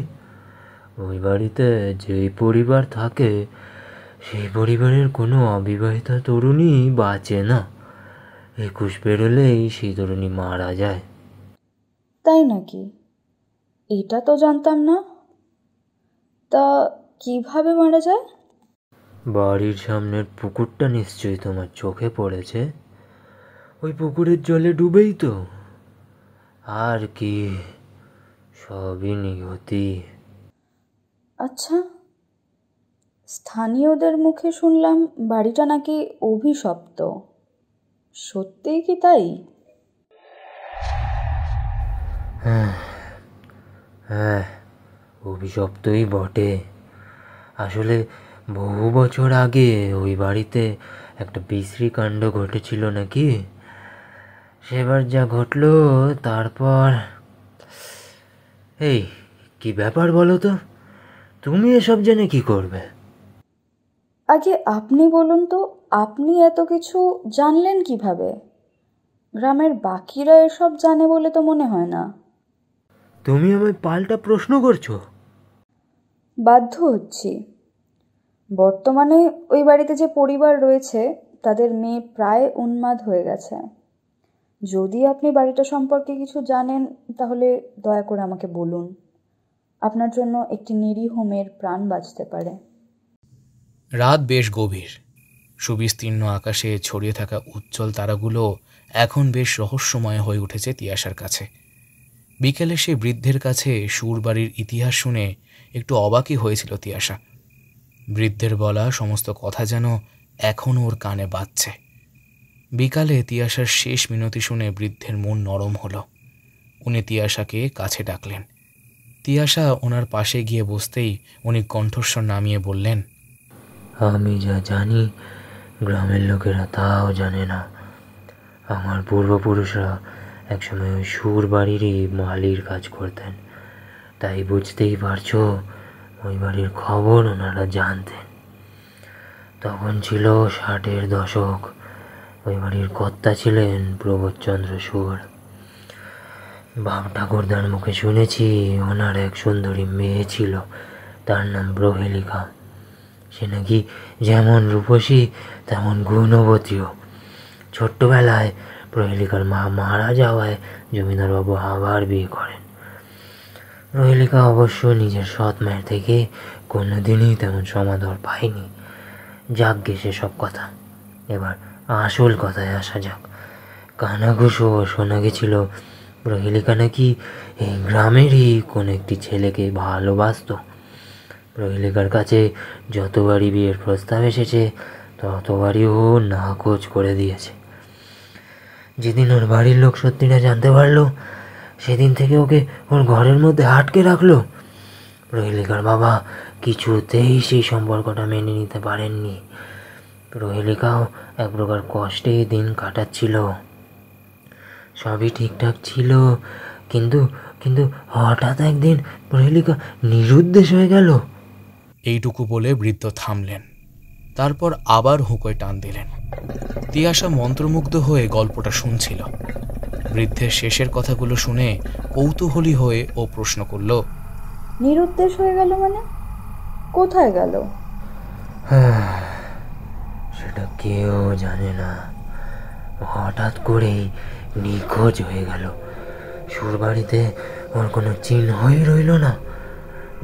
S7: ওই বাড়িতে যেই পরিবার থাকে সেই পরিবারের কোনো অবিবাহিতা তরুণী বাঁচে না। 21 পেরোলেই সেই তরুণী মারা যায়।
S5: তাই নাকি? এটা তো জানতাম না। তা কিভাবে মারা যায়?
S7: বাড়ির সামনের পুকুরটা নিশ্চয়ই তোমার চোখে পড়েছে। ওই পুকুরের জলে ডুবেই তো। আর কি, সবই নিয়তি।
S5: আচ্ছা, স্থানীয়দের মুখে শুনলাম বাড়িটা নাকি অভিশপ্ত। সত্যিই কি তাই?
S7: হ্যাঁ, অভিশপ্তই বটে। আসলে বহু বছর আগে ওই বাড়িতে একটা বিশ্রী কাণ্ড ঘটেছিল নাকি। সেবার যা ঘটলো তারপর। এই, কি ব্যাপার বলো তো? তুমি এসব জেনে কি করবে?
S5: আগে আপনি বলুন তো, আপনি এত কিছু জানলেন কিভাবে? গ্রামের বাকিরা এসব জানে বলে তো মনে হয় না।
S7: তুমি আমায় পাল্টা প্রশ্ন করছো?
S5: বাধ্য হচ্ছি। বর্তমানে ওই বাড়িতে যে পরিবার রয়েছে তাদের মেয়ে প্রায় উন্মাদ হয়ে গেছে। যদি আপনি বাড়িটা সম্পর্কে কিছু জানেন তাহলে দয়া করে আমাকে বলুন। আপনার জন্য একটি নিরীহ মেয়ের প্রাণ বাঁচতে পারে।
S2: রাত বেশ গভীর। সুবিস্তীর্ণ আকাশে ছড়িয়ে থাকা উজ্জ্বল তারাগুলো এখন বেশ রহস্যময় হয়ে উঠেছে তিয়াশার কাছে। বিকেলে সে বৃদ্ধের কাছে সুরবাড়ির ইতিহাস শুনে একটু অবাকই হয়েছিল তিয়াশা। বৃদ্ধের বলা সমস্ত কথা যেন এখনও ওর কানে বাজছে। বিকালে তিয়াশার শেষ মিনতি শুনে বৃদ্ধের মন নরম হলো। উনি তিয়াশাকে কাছে ডাকলেন। তিয়াশা ওনার পাশে গিয়ে বসতেই উনি কণ্ঠস্বর নামিয়ে বললেন,
S7: আমি যা জানি গ্রামের লোকেরা তাও জানে না। আমার পূর্বপুরুষরা একসময় ওই সুর বাড়িরই মালির কাজ করতেন, তাই বুঝতেই পারছো ওই বাড়ির খবর ওনারা জানতেন। তখন ছিল 60-এর দশক। ওই বাড়ির কর্তা ছিলেন প্রবোধচন্দ্র সুর। বাপ ঠাকুরদার মুখে শুনেছি ওনার এক সুন্দরী মেয়ে ছিল, তার নাম প্রহেলিকা। সে নাকি যেমন রূপসী তেমন গুণবতীও। ছোট্টবেলায় প্রহেলিকার মা মারা যাওয়ায় জমিদারবাবু আবার বিয়ে করেন। প্রহেলিকা অবশ্য নিজের সৎ মায়ের থেকে কোনোদিনই তেমন সমাদর পায়নি। যাকগে সেসব কথা, এবার আসল কথায় আসা যাক। কানাঘুষো শোনা গেছিল প্রহেলিকা নাকি এই গ্রামেরই কোন একটি ছেলেকে ভালোবাসত। প্রহেলিকার কাছে যতবারই বিয়ের প্রস্তাব এসেছে ততবারই ও নাকচ করে দিয়েছে। যেদিন ওর বাড়ির লোক সত্যিটা জানতে পারলো সেদিন থেকে ওকে ওর ঘরের মধ্যে আটকে রাখলো। প্রহেলিকার বাবা কিছুতেই সেই সম্পর্কটা মেনে নিতে পারেননি। প্রহেলিকাও এক প্রকার কষ্টেই দিন কাটাচ্ছিল। সবই ঠিকঠাক ছিল, কিন্তু কিন্তু হঠাৎ একদিন প্রহেলিকা নিরুদ্দেশ হয়ে গেল।
S2: এইটুকু বলে বৃদ্ধ থামলেন, তারপর আবার হুঁকোয় টান দিলেন। তিয়াশা মন্ত্রমুগ্ধ হয়ে গল্পটা শুনছিল। বৃদ্ধের শেষের কথাগুলো শুনে কৌতূহলী হয়ে ও প্রশ্ন করল,
S5: নিরুদ্দেশ হয়ে গেল মানে? কোথায় গেল?
S7: সেটা কেউ জানে না। হঠাৎ করেই নিখোঁজ হয়ে গেল। সুরবাড়িতে ওর কোনো চিহ্নই রইল না।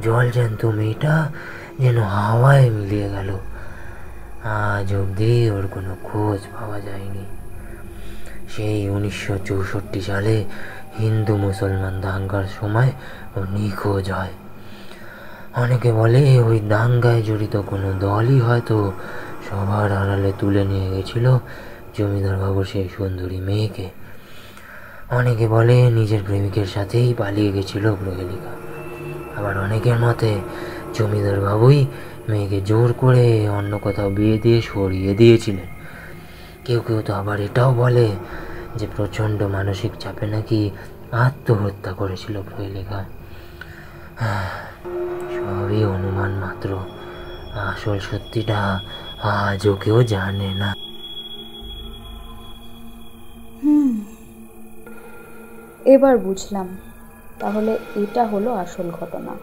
S7: জল জ্যান্ত মেয়েটা যেন হাওয়ায় মিলিয়ে গেল। আজ অবধি ওর কোনো খোঁজ পাওয়া যায়নি। সেই 1964 সালে হিন্দু মুসলমান দাঙ্গার সময় ও নিখোঁজ হয়। অনেকে বলে ওই দাঙ্গায় জড়িত কোনো দলই হয়তো সবার আড়ালে তুলে নিয়ে গেছিল জমিদারবাবুর সেই সুন্দরী মেয়েকে। অনেকে বলে নিজের প্রেমিকের সাথেই পালিয়ে গেছিল প্রহেলিকা। আবার অনেকের মতে জমিদারবাবুই মেয়েকে জোর করে অন্য কোথাও বিয়ে দিয়ে সরিয়ে দিয়েছিলেন। কেউ কেউ তো আবার এটাও বলে যে প্রচণ্ড মানসিক চাপে নাকি আত্মহত্যা করেছিল প্রহেলিকা। সবই অনুমান মাত্র, আসল সত্যিটা আজও কেউ জানে না।
S5: এবার বুঝলাম, তাহলে এটা হলো আসল ঘটনা।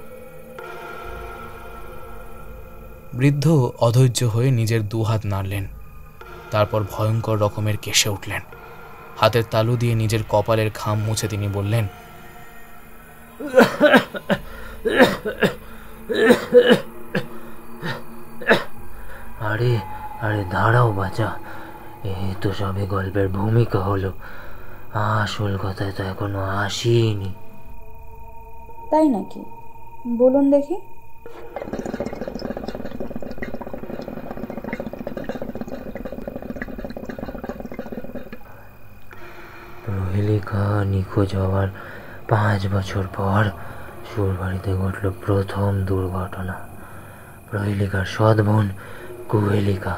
S2: বৃদ্ধ অধৈর্য হয়ে নিজের দুহাত নাড়লেন, তারপর ভয়ঙ্কর রকমের কেশে উঠলেন। হাতের তালু দিয়ে নিজের কপালের ঘাম মুছে তিনি বললেন,
S7: আরে আরে দাঁড়াও বাচ্চা, এ তো সবে গল্পের ভূমিকা হলো, আসল কথায় তো এখনো আসিনি।
S5: তাই নাকি? বলুন দেখি।
S7: প্রহেলিকা নিখোঁজ হওয়ার 5 বছর পর সুরবাড়িতে ঘটল প্রথম দুর্ঘটনা। প্রহেলিকার সৎ বোন কুহেলিকা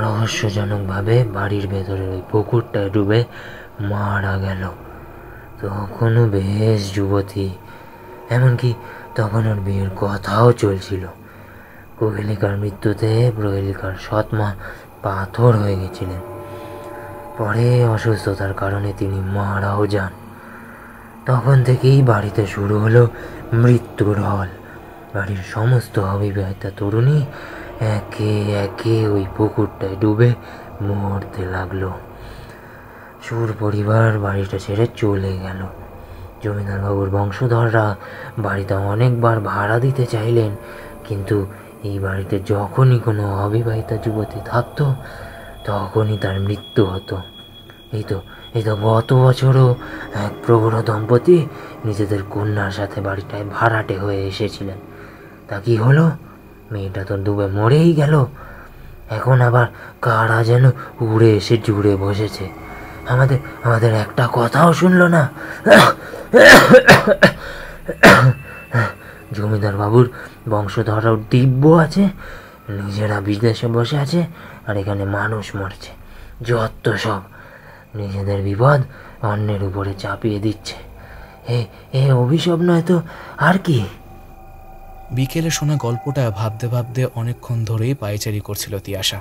S7: রহস্যজনকভাবে বাড়ির ভেতরের ওই পুকুরটায় ডুবে মারা গেল। তখনও বেশ যুবতী, এমনকি তখন ওর বিয়ের কথাও চলছিল। কুহেলিকার মৃত্যুতে প্রহেলিকার সৎ মা পাথর হয়ে গেছিলেন। পরে অসুস্থতার কারণে তিনি মারাও যান। তখন থেকেই বাড়িতে শুরু হলো মৃত্যুর হল। বাড়ির সমস্ত অবিবাহিতা তরুণী একে একে ওই পুকুরটায় ডুবে মরতে লাগলো। সুর পরিবার বাড়িটা ছেড়ে চলে গেল। জমিদারবাবুর বংশধররা বাড়িটা অনেকবার ভাড়া দিতে চাইলেন, কিন্তু এই বাড়িতে যখনই কোনো অবিবাহিতা যুবতী থাকতো তখনই তার মৃত্যু হতো। এই তো গত বছরও এক প্রবীণ দম্পতি নিজেদের কন্যার সাথে বাড়িটায় ভাড়াটে হয়ে এসেছিলেন। তা কি হলো? মেয়েটা তো ডুবে মরেই গেল। এখন আবার কারা যেন উড়ে এসে জুড়ে বসেছে। আমাদের একটা কথাও শুনলো না। জমিদার বাবুর বংশধররাও দিব্য আছে, নিজেরা বিদেশে বসে আছে, আর এখানে মানুষ মরছে। যত সব নিজেদের বিপদ অন্যের উপরে চাপিয়ে দিচ্ছে। এ অভিশাপ নয় তো আর কি?
S2: বিকেলে শোনা গল্পটা ভাবতে ভাবতে অনেকক্ষণ ধরেই পায়চারি করছিল তিয়াশা।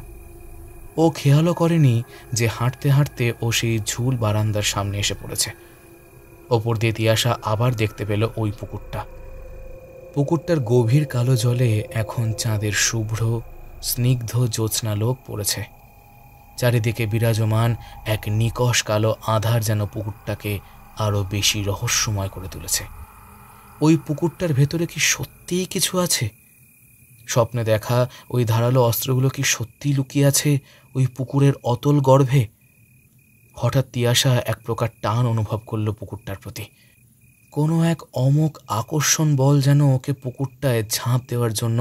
S2: ও খেয়ালও করেনি যে হাঁটতে হাঁটতে ও সেই ঝুল বারান্দার সামনে এসে পড়েছে। ওপর দিয়ে তিয়াশা আবার দেখতে পেল ওই পুকুরটার গভীর কালো জলে এখন চাঁদের শুভ্র স্নিগ্ধ জ্যোৎস্নালোক পড়েছে। চারিদিকে বিরাজমান এক নিকষ কালো আধার যেন পুকুরটাকে আরও বেশি রহস্যময় করে তুলেছে। ওই পুকুরটার ভেতরে কি সত্যিই কিছু আছে? স্বপ্নে দেখা ওই ধারালো অস্ত্রগুলো কি সত্যিই লুকিয়ে আছে ওই পুকুরের অতল গর্ভে? হঠাৎ তিয়াশা এক প্রকার টান অনুভব করল পুকুরটার প্রতি। কোনো এক অমোঘ আকর্ষণ বল যেন ওকে পুকুরটায় ঝাঁপ দেওয়ার জন্য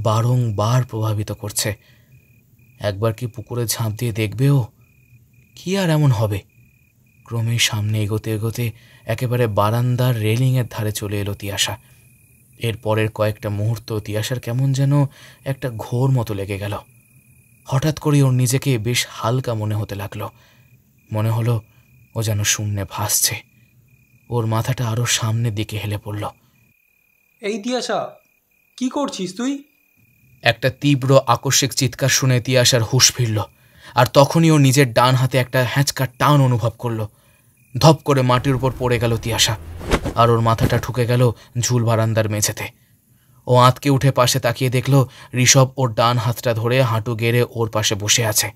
S2: বারংবার প্রভাবিত করছে। একবার কি পুকুরে ঝাঁপ দিয়ে দেখবে ও? কি আর এমন হবে? ক্রমেই সামনে এগোতে এগোতে একেবারে বারান্দার রেলিংয়ের ধারে চলে এলো তিয়াশা। এর পরের কয়েকটা মুহূর্ত তিয়াশার কেমন যেন একটা ঘোর মতো লেগে গেল। হঠাৎ করে ওর নিজেকে বেশ হালকা মনে হতে লাগলো। মনে হলো ও যেন শূন্যে ভাসছে। ওর মাথাটা আরও সামনের দিকে হেলে পড়ল।
S4: এই তিয়াশা, কি করছিস তুই?
S2: একটা তীব্র আকস্মিক চিৎকার শুনে তিয়াশার হুঁশ ফিরল, আর তখনই ও নিজের ডান হাতে একটা হ্যাঁচকার টান অনুভব করল। ধপ করে মাটির উপর পড়ে গেল তিয়াশা, আর ওর মাথাটা ঠুকে গেল ঝুল বারান্দার মেঝেতে। ও আঁতকে উঠে পাশে তাকিয়ে দেখল ঋষভ ওর ডান হাতটা ধরে হাঁটু গেড়ে ওর পাশে বসে আছে।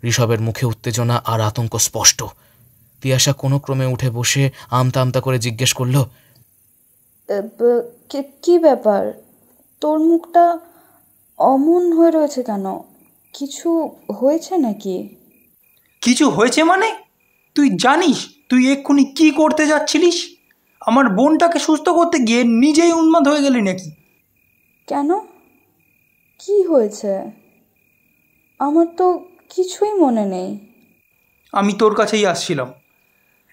S2: ঋষভের মুখে উত্তেজনা আর আতঙ্ক স্পষ্ট। তিয়াশা কোনো ক্রমে উঠে বসে আমতা আমতা করে জিজ্ঞেস করল,
S5: কি ব্যাপার? তোর মুখটা অমন হয়ে রয়েছে কেন? কিছু হয়েছে নাকি?
S4: কিছু হয়েছে মানে? তুই জানিস তুই এক্ষুনি কি করতে যাচ্ছিলিস? আমার বোনটাকে সুস্থ করতে গিয়ে নিজেই উন্মাদ হয়ে গেলি নাকি?
S5: কেন? কি হয়েছে? আমার তো কিছুই মনে নেই।
S4: আমি তোর কাছেই আসছিলাম।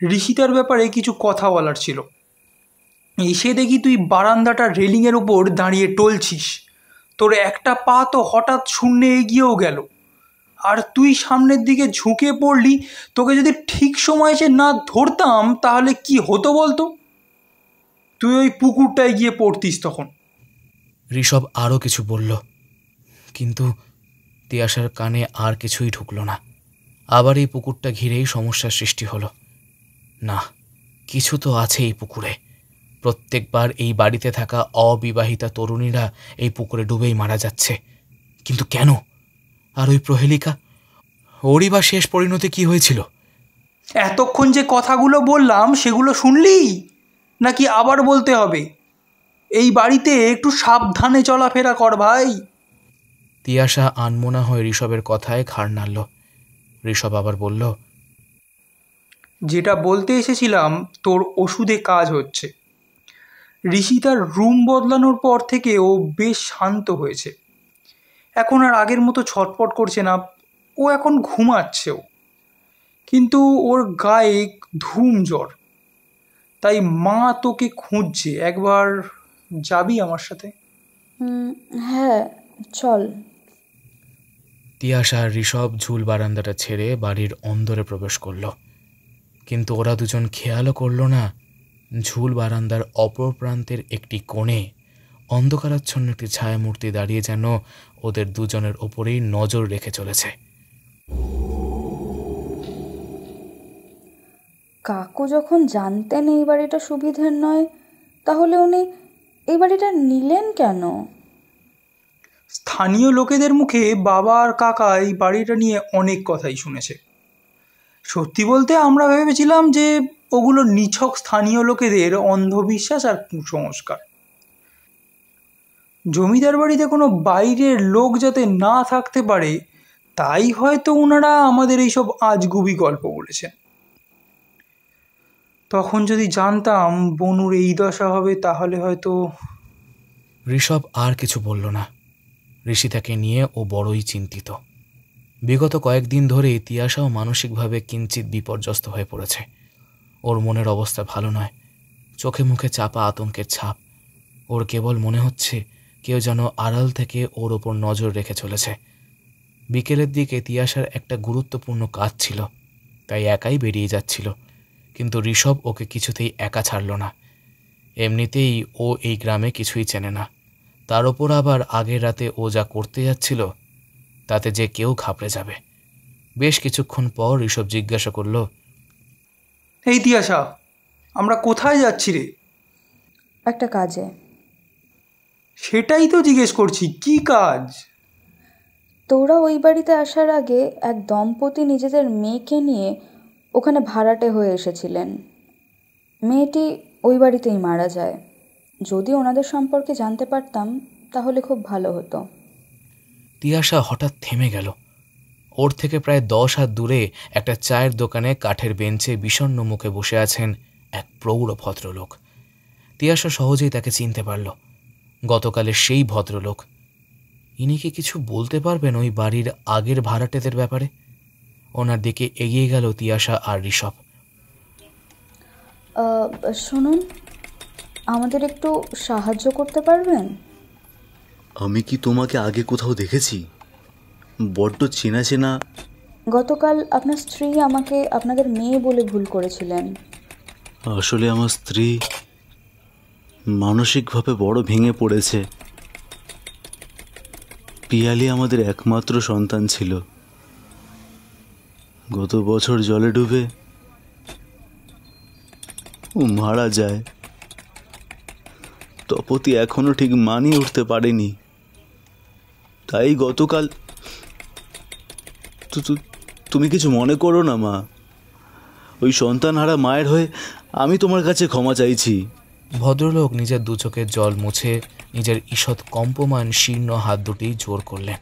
S4: ঋষিতার ব্যাপারে কিছু কথা বলার ছিল। এসে দেখি তুই বারান্দাটা রেলিংয়ের উপর দাঁড়িয়ে টলছিস। তোর একটা পা তো হঠাৎ শূন্যে এগিয়েও গেল, আর তুই সামনের দিকে ঝুঁকে পড়লি। তোকে যদি ঠিক সময় এসে না ধরতাম তাহলে কি হতো বলতো? তুই ওই পুকুরটায় গিয়ে পড়তিস তখন।
S2: ঋষভ আরও কিছু বলল, কিন্তু তিয়াশার কানে আর কিছুই ঢুকল না। আবার এই পুকুরটা ঘিরেই সমস্যার সৃষ্টি হলো। না, কিছু তো আছে এই পুকুরে। প্রত্যেকবার এই বাড়িতে থাকা অবিবাহিতা তরুণীরা এই পুকুরে ডুবেই মারা যাচ্ছে, কিন্তু কেন? আর ওই প্রহেলিকা, ওরই বা শেষ পরিণতি কি হয়েছিল?
S4: এতক্ষণ যে কথাগুলো বললাম সেগুলো শুনলি, নাকি আবার বলতে হবে? এই বাড়িতে একটু সাবধানে চলাফেরা কর ভাই।
S2: তিয়াশা আনমনা হয়ে ঋষভের কথায় ঘাড় নাড়ল। ঋষভ আবার বলল,
S4: যেটা বলতে এসেছিলাম, তোর ওষুধে কাজ হচ্ছে। ঋষি তার রুম বদলানোর পর থেকে ও বেশ শান্ত হয়েছে। এখন আর আগের মতো ছটপট করছে না। ও এখন ঘুমাচ্ছেও, কিন্তু ওর গায়ে ধুম জ্বর। তাই মা তোকে খুঁজছে। একবার যাবি আমার সাথে?
S5: হ্যাঁ, চল।
S2: তিয়াশা আর ঋষভ ঝুল বারান্দাটা ছেড়ে বাড়ির অন্দরে প্রবেশ করল, কিন্তু ওরা দুজন খেয়ালও করল না ঝুল বারান্দার অপর প্রান্তের একটি কোণে অন্ধকারাচ্ছন্ন একটি ছায়ামূর্তি দাঁড়িয়ে যেন ওদের দুজনের ওপরেই নজর রেখে চলেছে।
S5: কাকু যখন জানতেন এই বাড়িটা সুবিধের নয়, তাহলে উনি এই বাড়িটা নিলেন কেন?
S4: স্থানীয় লোকেদের মুখে বাবা আর কাকা এই বাড়িটা নিয়ে অনেক কথাই শুনেছে। সত্যি বলতে আমরা ভেবেছিলাম যে ওগুলো নিছক স্থানীয় লোকেদের অন্ধবিশ্বাস আর কুসংস্কার। জমিদার বাড়িতে কোনো বাইরের লোক যাতে না থাকতে পারে তাই হয়তো ওনারা আমাদের এইসব আজগুবি গল্প বলেছেন। তখন যদি জানতাম বনুর এই দশা হবে তাহলে হয়তো।
S2: ঋষভ আর কিছু বলল না। ঋষিতাকে নিয়ে ও বড়ই চিন্তিত। বিগত কয়েকদিন ধরেই তিয়াশাও মানসিকভাবে কিঞ্চিত বিপর্যস্ত হয়ে পড়েছে। ওর মনের অবস্থা ভালো নয়, চোখে মুখে চাপা আতঙ্কের ছাপ। ওর কেবল মনে হচ্ছে কেউ যেন আড়াল থেকে ওর ওপর নজর রেখে চলেছে। বিকেলের দিকে তিয়াশার একটা গুরুত্বপূর্ণ কাজ ছিল, তাই একাই বেরিয়ে যাচ্ছিল, কিন্তু ঋষভ ওকে কিছুতেই একা ছাড়ল না। এমনিতেই ও এই গ্রামে কিছুই চেনে না, তার ওপর আবার আগের রাতে ও যা করতে যাচ্ছিল তাতে যে কেউ ঘাবড়ে যাবে। বেশ কিছুক্ষণ পর ঋষভ জিজ্ঞাসা করল,
S4: এই তিয়াশা, আমরা কোথায় যাচ্ছি রে?
S5: একটা কাজে।
S4: সেটাই তো জিজ্ঞেস করছি, কি কাজ?
S5: তোরা ওই বাড়িতে আসার আগে এক দম্পতি নিজেদের মেয়েকে নিয়ে ওখানে ভাড়াটে হয়ে এসেছিলেন। মেয়েটি ওই বাড়িতেই মারা যায়। যদি ওনাদের সম্পর্কে জানতে পারতাম তাহলে খুব ভালো হতো।
S2: তিয়াশা হঠাৎ থেমে গেল। ওর থেকে প্রায় 10 হাত দূরে একটা চায়ের দোকানে কাঠের বেঞ্চে বিষণ্ণ মুখে বসে আছেন এক প্রৌঢ় ভদ্রলোক। তিয়াশা সহজেই তাকে চিনতে পারল। গতকালের সেই ভদ্রলোক। ইনি কি কিছু বলতে পারবেন ওই বাড়ির আগের ভাড়াটেদের ব্যাপারে? ওনার দিকে এগিয়ে গেল তিয়াশা আর ঋষভ।
S5: শুনুন, আমাদের একটু সাহায্য করতে পারবেন?
S9: আমি কি তোমাকে আগে কোথাও দেখেছি? বড্ড চেনা চেনা।
S5: গতকাল আপনার স্ত্রী আমাকে আপনাদের মেয়ে বলে ভুল করেছিলেন।
S9: আসলে আমার স্ত্রী মানসিকভাবে বড় ভেঙে পড়েছে। পিয়ালি আমাদের একমাত্র সন্তান ছিল। গত বছর জলে ডুবে ও মারা যায়। তপতি এখনো ঠিক মানিয়ে উঠতে পারেনি, তাই গতকাল। তুমি কিছু মনে করো না মা, ওই সন্তানহারা মায়ের হয়ে আমি তোমার কাছে ক্ষমা চাইছি।
S2: ভদ্রলোক নিজের দু চোখের জল মুছে নিজের ঈষৎ কম্পমান শীর্ণ হাত দুটি জোর করলেন।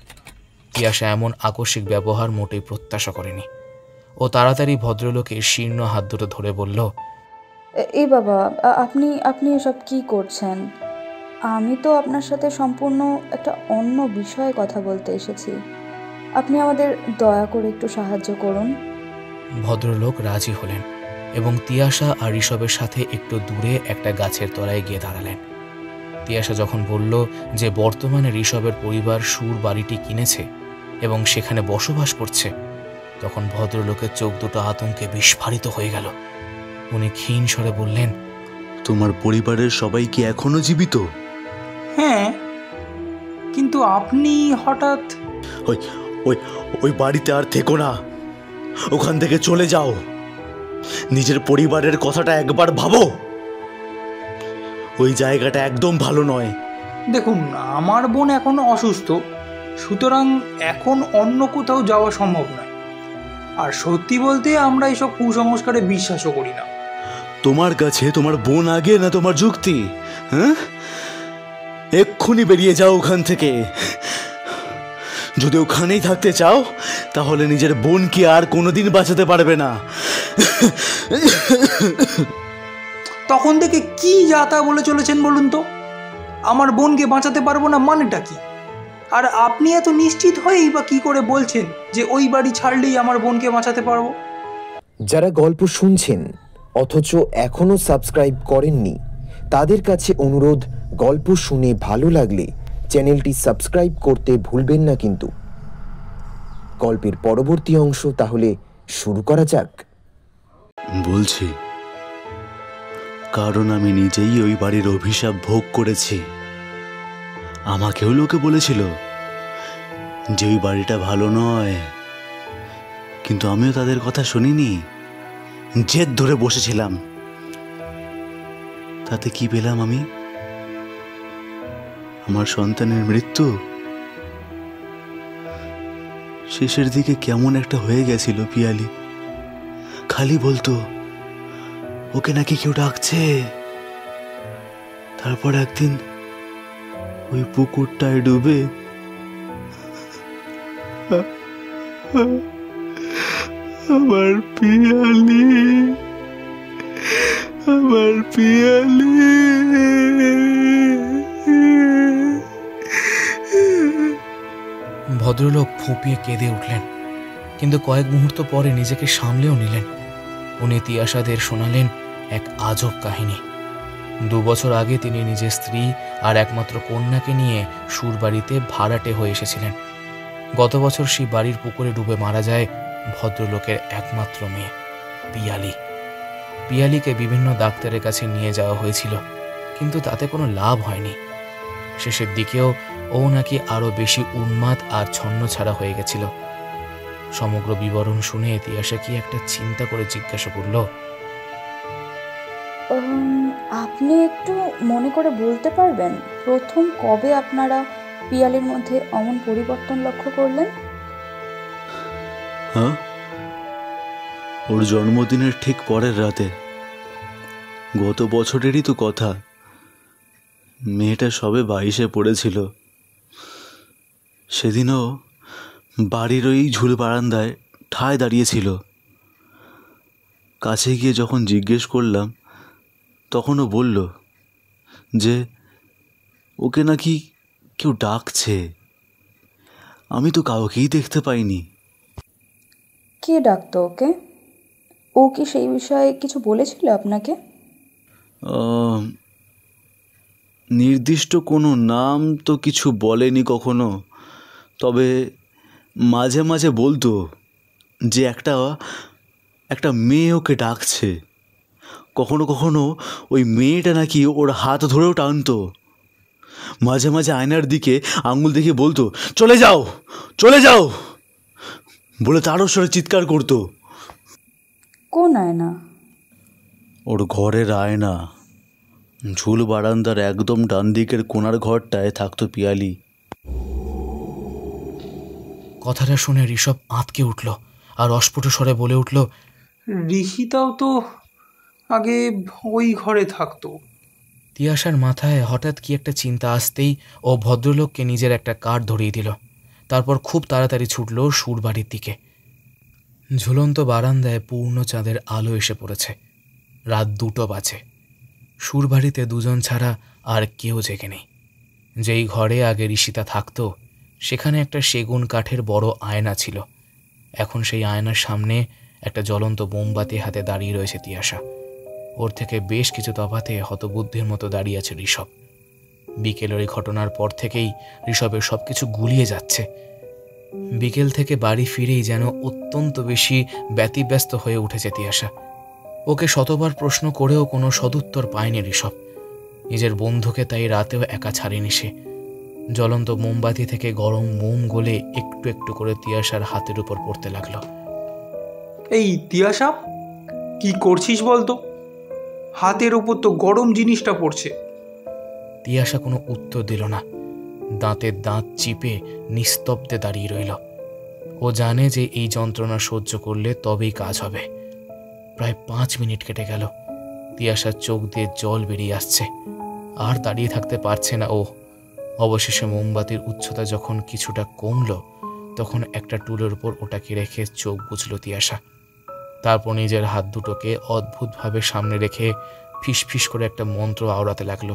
S2: তিয়াশা এমন আকস্মিক ব্যবহার মোটেই প্রত্যাশা করেনি। ও তাড়াতাড়ি ভদ্রলোকের শীর্ণ হাত দুটো ধরে বলল,
S5: এই বাবা, আপনি এসব কি করছেন? আমি তো আপনার সাথে সম্পূর্ণ একটা অন্য বিষয়ে কথা বলতে এসেছি। আপনি আমাদের দয়া করে একটু সাহায্য করুন।
S2: ভদ্রলোক রাজি হলেন এবং তিয়াশা আর ঋষভের সাথে একটু দূরে একটা গাছের তলায় গিয়ে দাঁড়ালেন। তিয়াশা যখন বলল যে বর্তমানে ঋষভের পরিবার সুর বাড়িটি কিনেছে এবং সেখানে বসবাস করছে, তখন ভদ্রলোকের চোখ দুটো আতঙ্কে বিস্ফারিত হয়ে গেল। উনি ক্ষীণ স্বরে বললেন,
S9: তোমার পরিবারের সবাই কি এখনো জীবিত?
S4: হ্যাঁ, কিন্তু আপনি হঠাৎ।
S9: ওই বাড়িতে আর থেকো না, ওখান থেকে চলে যাও। নিজের পরিবারের কথাটা একবার ভাবো। ওই জায়গাটা একদম ভালো নয়।
S4: দেখুন, আমার বোন এখন অসুস্থ, সুতরাং এখন অন্য কোথাও যাওয়া সম্ভব নয়। আর সত্যি বলতে আমরা এসব কুসংস্কারে বিশ্বাসও করি না।
S9: তোমার কাছে তোমার বোন আগে না তোমার যুক্তি? হ্যাঁ, এক্ষুনি বেরিয়ে যাও ওখান থেকে। যদি ওখানেই থাকতে চাও তাহলে নিজের বোনকে আর কোনোদিন বাঁচাতে পারবে না।
S4: তখন থেকে কি যা তা বলে চলেছেন বলুন তো? আমার বোনকে বাঁচাতে পারবো না মানেটা কি? আর আপনি এত নিশ্চিত হয়েই বা কি করে বলছেন যে ওই বাড়ি ছাড়লেই আমার বোনকে বাঁচাতে পারবো?
S3: যারা গল্প শুনছেন অথচ এখনও সাবস্ক্রাইব করেননি, তাদের কাছে অনুরোধ, গল্প শুনে ভালো লাগলে চ্যানেলটি সাবস্ক্রাইব করতে ভুলবেন না কিন্তু। গল্পের পরবর্তী অংশ তাহলে শুরু করা যাক।
S9: বলছি, কারণ আমি নিজেই ওই বাড়ির অভিশাপ ভোগ করেছি। আমাকেও লোকে বলেছিল যে ওই বাড়িটা ভালো নয়, কিন্তু আমিও তাদের কথা শুনিনি, জেদ ধরে বসেছিলাম। তাতে কি পেলাম আমি? আমার সন্তানের মৃত্যু। শেষের দিকে কেমন একটা হয়ে গেছিল পিয়ালি। খালি বলতো ওকে নাকি কেউ ডাকছে। তারপর একদিন ওই পুকুরটায় ডুবে আমার পিয়ালি, আমার পিয়ালি।
S2: ভদ্রলোক ফুঁপিয়ে কেঁদে উঠলেন, কিন্তু কয়েক মুহূর্ত পরে নিজেকে সামলেও নিলেন। উনি তিয়াশাদের শোনালেন এক আজব কাহিনী। 2 বছর আগে তিনি নিজের স্ত্রী আর একমাত্র কন্যাকে নিয়ে সুরবাড়িতে ভাড়াটে হয়ে এসেছিলেন। গত বছর সেই বাড়ির পুকুরে ডুবে মারা যায় ভদ্রলোকের একমাত্র মেয়ে পিয়ালি। পিয়ালিকে বিভিন্ন ডাক্তারের কাছে নিয়ে যাওয়া হয়েছিল, কিন্তু তাতে কোনো লাভ হয়নি। শেষের দিকেও ও নাকি আরো বেশি উন্মাদ আর ছন্নছাড়া হয়ে গেছিল। সমগ্র বিবরণ শুনে তিয়াশা কি একটা চিন্তা করে জিজ্ঞাসা করল,
S5: আপনি একটু মনে করে বলতে পারবেন প্রথম কবে আপনারা পিয়ালির মধ্যে অমন পরিবর্তন লক্ষ্য করলেন?
S9: হ্যাঁ, ওর জন্মদিনের ঠিক পরের রাতে। গত বছরেরই তো কথা। মেয়েটা সবে 22-এ পড়েছিল। সেদিনও বাড়ির ওই ঝুল বারান্দায় ঠায় দাঁড়িয়েছিল। কাছে গিয়ে যখন জিজ্ঞেস করলাম, তখনও বলল যে ওকে নাকি কেউ ডাকছে। আমি তো কাউকেই দেখতে পাইনি।
S5: কে ডাকতো ওকে? ও কি সেই বিষয়ে কিছু বলেছিল আপনাকে?
S9: নির্দিষ্ট কোনো নাম তো কিছু বলেনি কখনো, তবে মাঝে মাঝে বলতো যে একটা মেয়ে ওকে ডাকছে। কখনো কখনো ওই মেয়েটা নাকি ওর হাত ধরেও টানতো। মাঝে মাঝে আয়নার দিকে আঙুল দেখে বলতো, চলে যাও, চলে যাও বলে তারও স্বরে চিৎকার করতো।
S5: কোন আয়না?
S9: ওর ঘরের আয়না। ঝুল বারান্দার একদম ডান দিকের কোণার ঘরটায় থাকতো পিয়ালি।
S2: কথাটা শুনে ঋষভ আঁতকে উঠল আর অস্ফুট স্বরে বলে উঠল,
S4: ঋষিতাও তো আগে ওই ঘরে থাকতো।
S2: তিয়াশার মাথায় হঠাৎ কি একটা চিন্তা আসতেই ও ভদ্রলোককে নিজের একটা কার্ড ধরিয়ে দিল। তারপর খুব তাড়াতাড়ি ছুটল সুরবাড়ির দিকে। ঝুলন্ত বারান্দায় পূর্ণ চাঁদের আলো এসে পড়েছে। রাত 2টো বাজে। সুরবাড়িতে 2 জন ছাড়া আর কেউ জেগে নেই। যেই ঘরে আগে ঋষিতা থাকতো সেখানে একটা সেগুন কাঠের বড় আয়না ছিল। এখন সেই আয়নার সামনে একটা জ্বলন্ত মোমবাতি হাতে দাঁড়িয়ে রয়েছে তিয়াশা। ওর থেকে বেশ কিছু তফাতে হতবুদ্ধির মতো দাঁড়িয়ে আছে ঋষভ। বিকেলের এই ঘটনার পর থেকেই ঋষভের সবকিছু গুলিয়ে যাচ্ছে। বিকেল থেকে বাড়ি ফিরেই যেন অত্যন্ত বেশি ব্যতিব্যস্ত হয়ে উঠেছে তিয়াশা। ওকে শতবার প্রশ্ন করেও কোনো সদুত্তর পায়নি ঋষভ। নিজের বন্ধুকে তাই রাতেও একা ছাড়েনি সে। জ্বলন্ত মোমবাতি থেকে গরম মোম গলে একটু একটু করে তিয়াশার হাতের উপর পড়তে লাগলো।
S4: এই তিয়াশা, কি করছিস বলতো? হাতের উপর তো গরম জিনিসটা পড়ছে।
S2: তিয়াশা কোনো উত্তর দিল না। দাঁতের দাঁত চিপে নিস্তব্ধে দাঁড়িয়ে রইল। ও জানে যে এই যন্ত্রণা সহ্য করলে তবেই কাজ হবে। প্রায় 5 মিনিট কেটে গেল। তিয়াশার চোখ দিয়ে জল বেরিয়ে আসছে। আর দাঁড়িয়ে থাকতে পারছে না ও। অবশেষে মোমবাতির উচ্চতা যখন কিছুটা কমল, তখন একটা টুলের উপর ওটাকে রেখে চোখ বুঝল তিয়াশা। তারপর নিজের হাত দুটোকে অদ্ভুতভাবে সামনে রেখে ফিসফিস করে একটা মন্ত্র আওড়াতে লাগলো।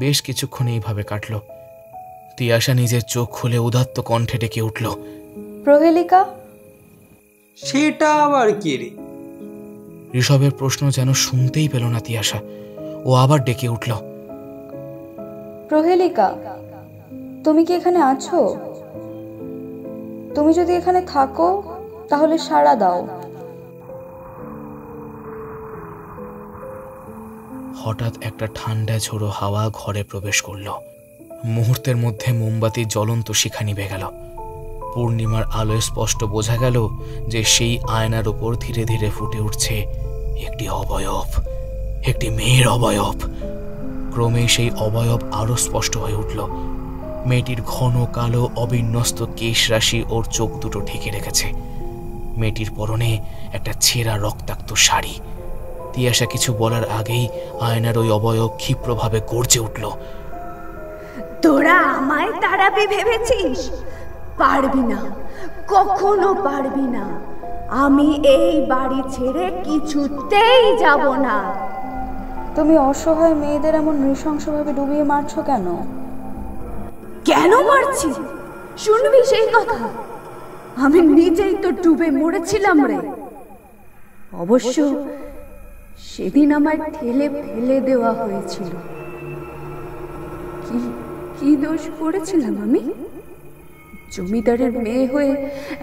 S2: বেশ কিছুক্ষণ এইভাবে কাটল। তিয়াশা নিজের চোখ খুলে উদাত্ত কণ্ঠে ডেকে উঠল,
S5: প্রহেলিকা।
S4: সেটা আবার কে রে?
S2: ঋষভের প্রশ্ন যেন শুনতেই পেল না তিয়াশা। ও আবার ডেকে উঠল,
S5: প্রহেলিকা, তুমি কি এখানে আছো? তুমি যদি এখানে থাকো তাহলে সাড়া দাও।
S2: হঠাৎ একটা ঠান্ডা ঝোড়ো হাওয়া ঘরে প্রবেশ করল। মুহূর্তের মধ্যে মোমবাতির জ্বলন্ত শিখা নিভে গেল। পূর্ণিমার আলোয় স্পষ্ট বোঝা গেল যে সেই আয়নার উপর ধীরে ধীরে ফুটে উঠছে একটি অবয়ব, একটি মেয়ের অবয়ব। ক্রমে সেই অবয়ব আরো স্পষ্ট হয়ে উঠল। মেয়েটির ঘন কালো অবিন্যস্ত কেশ রাশি ওর চোখ দুটো ঢেকে রেখেছে। মেয়েটির পরনে একটা ছেঁড়া রক্তাক্ত শাড়ি। তিয়াশা কিছু বলার আগেই আয়নার ওই অবয়ব ক্ষিপ্রভাবে গর্জে উঠল,
S8: তোরা আমায় তাড়াবে ভেবেছিস?
S6: পারবি না, কখনো পারবি না। আমি এই বাড়ি ছেড়ে কিছুতেই যাব না।
S5: তুমি অসহায় মেয়েদের এমন নৃশংসভাবে ডুবিয়ে মারছো কেন?
S6: কেন মারছি শুনবি সেই কথা? আমি নিজেই তো ডুবে মরেছিলাম রে। অবশ্য সেদিন আমায় ঠেলে ফেলে দেওয়া হয়েছিল। কি দোষ করেছিলাম আমি? জমিদারের মেয়ে হয়ে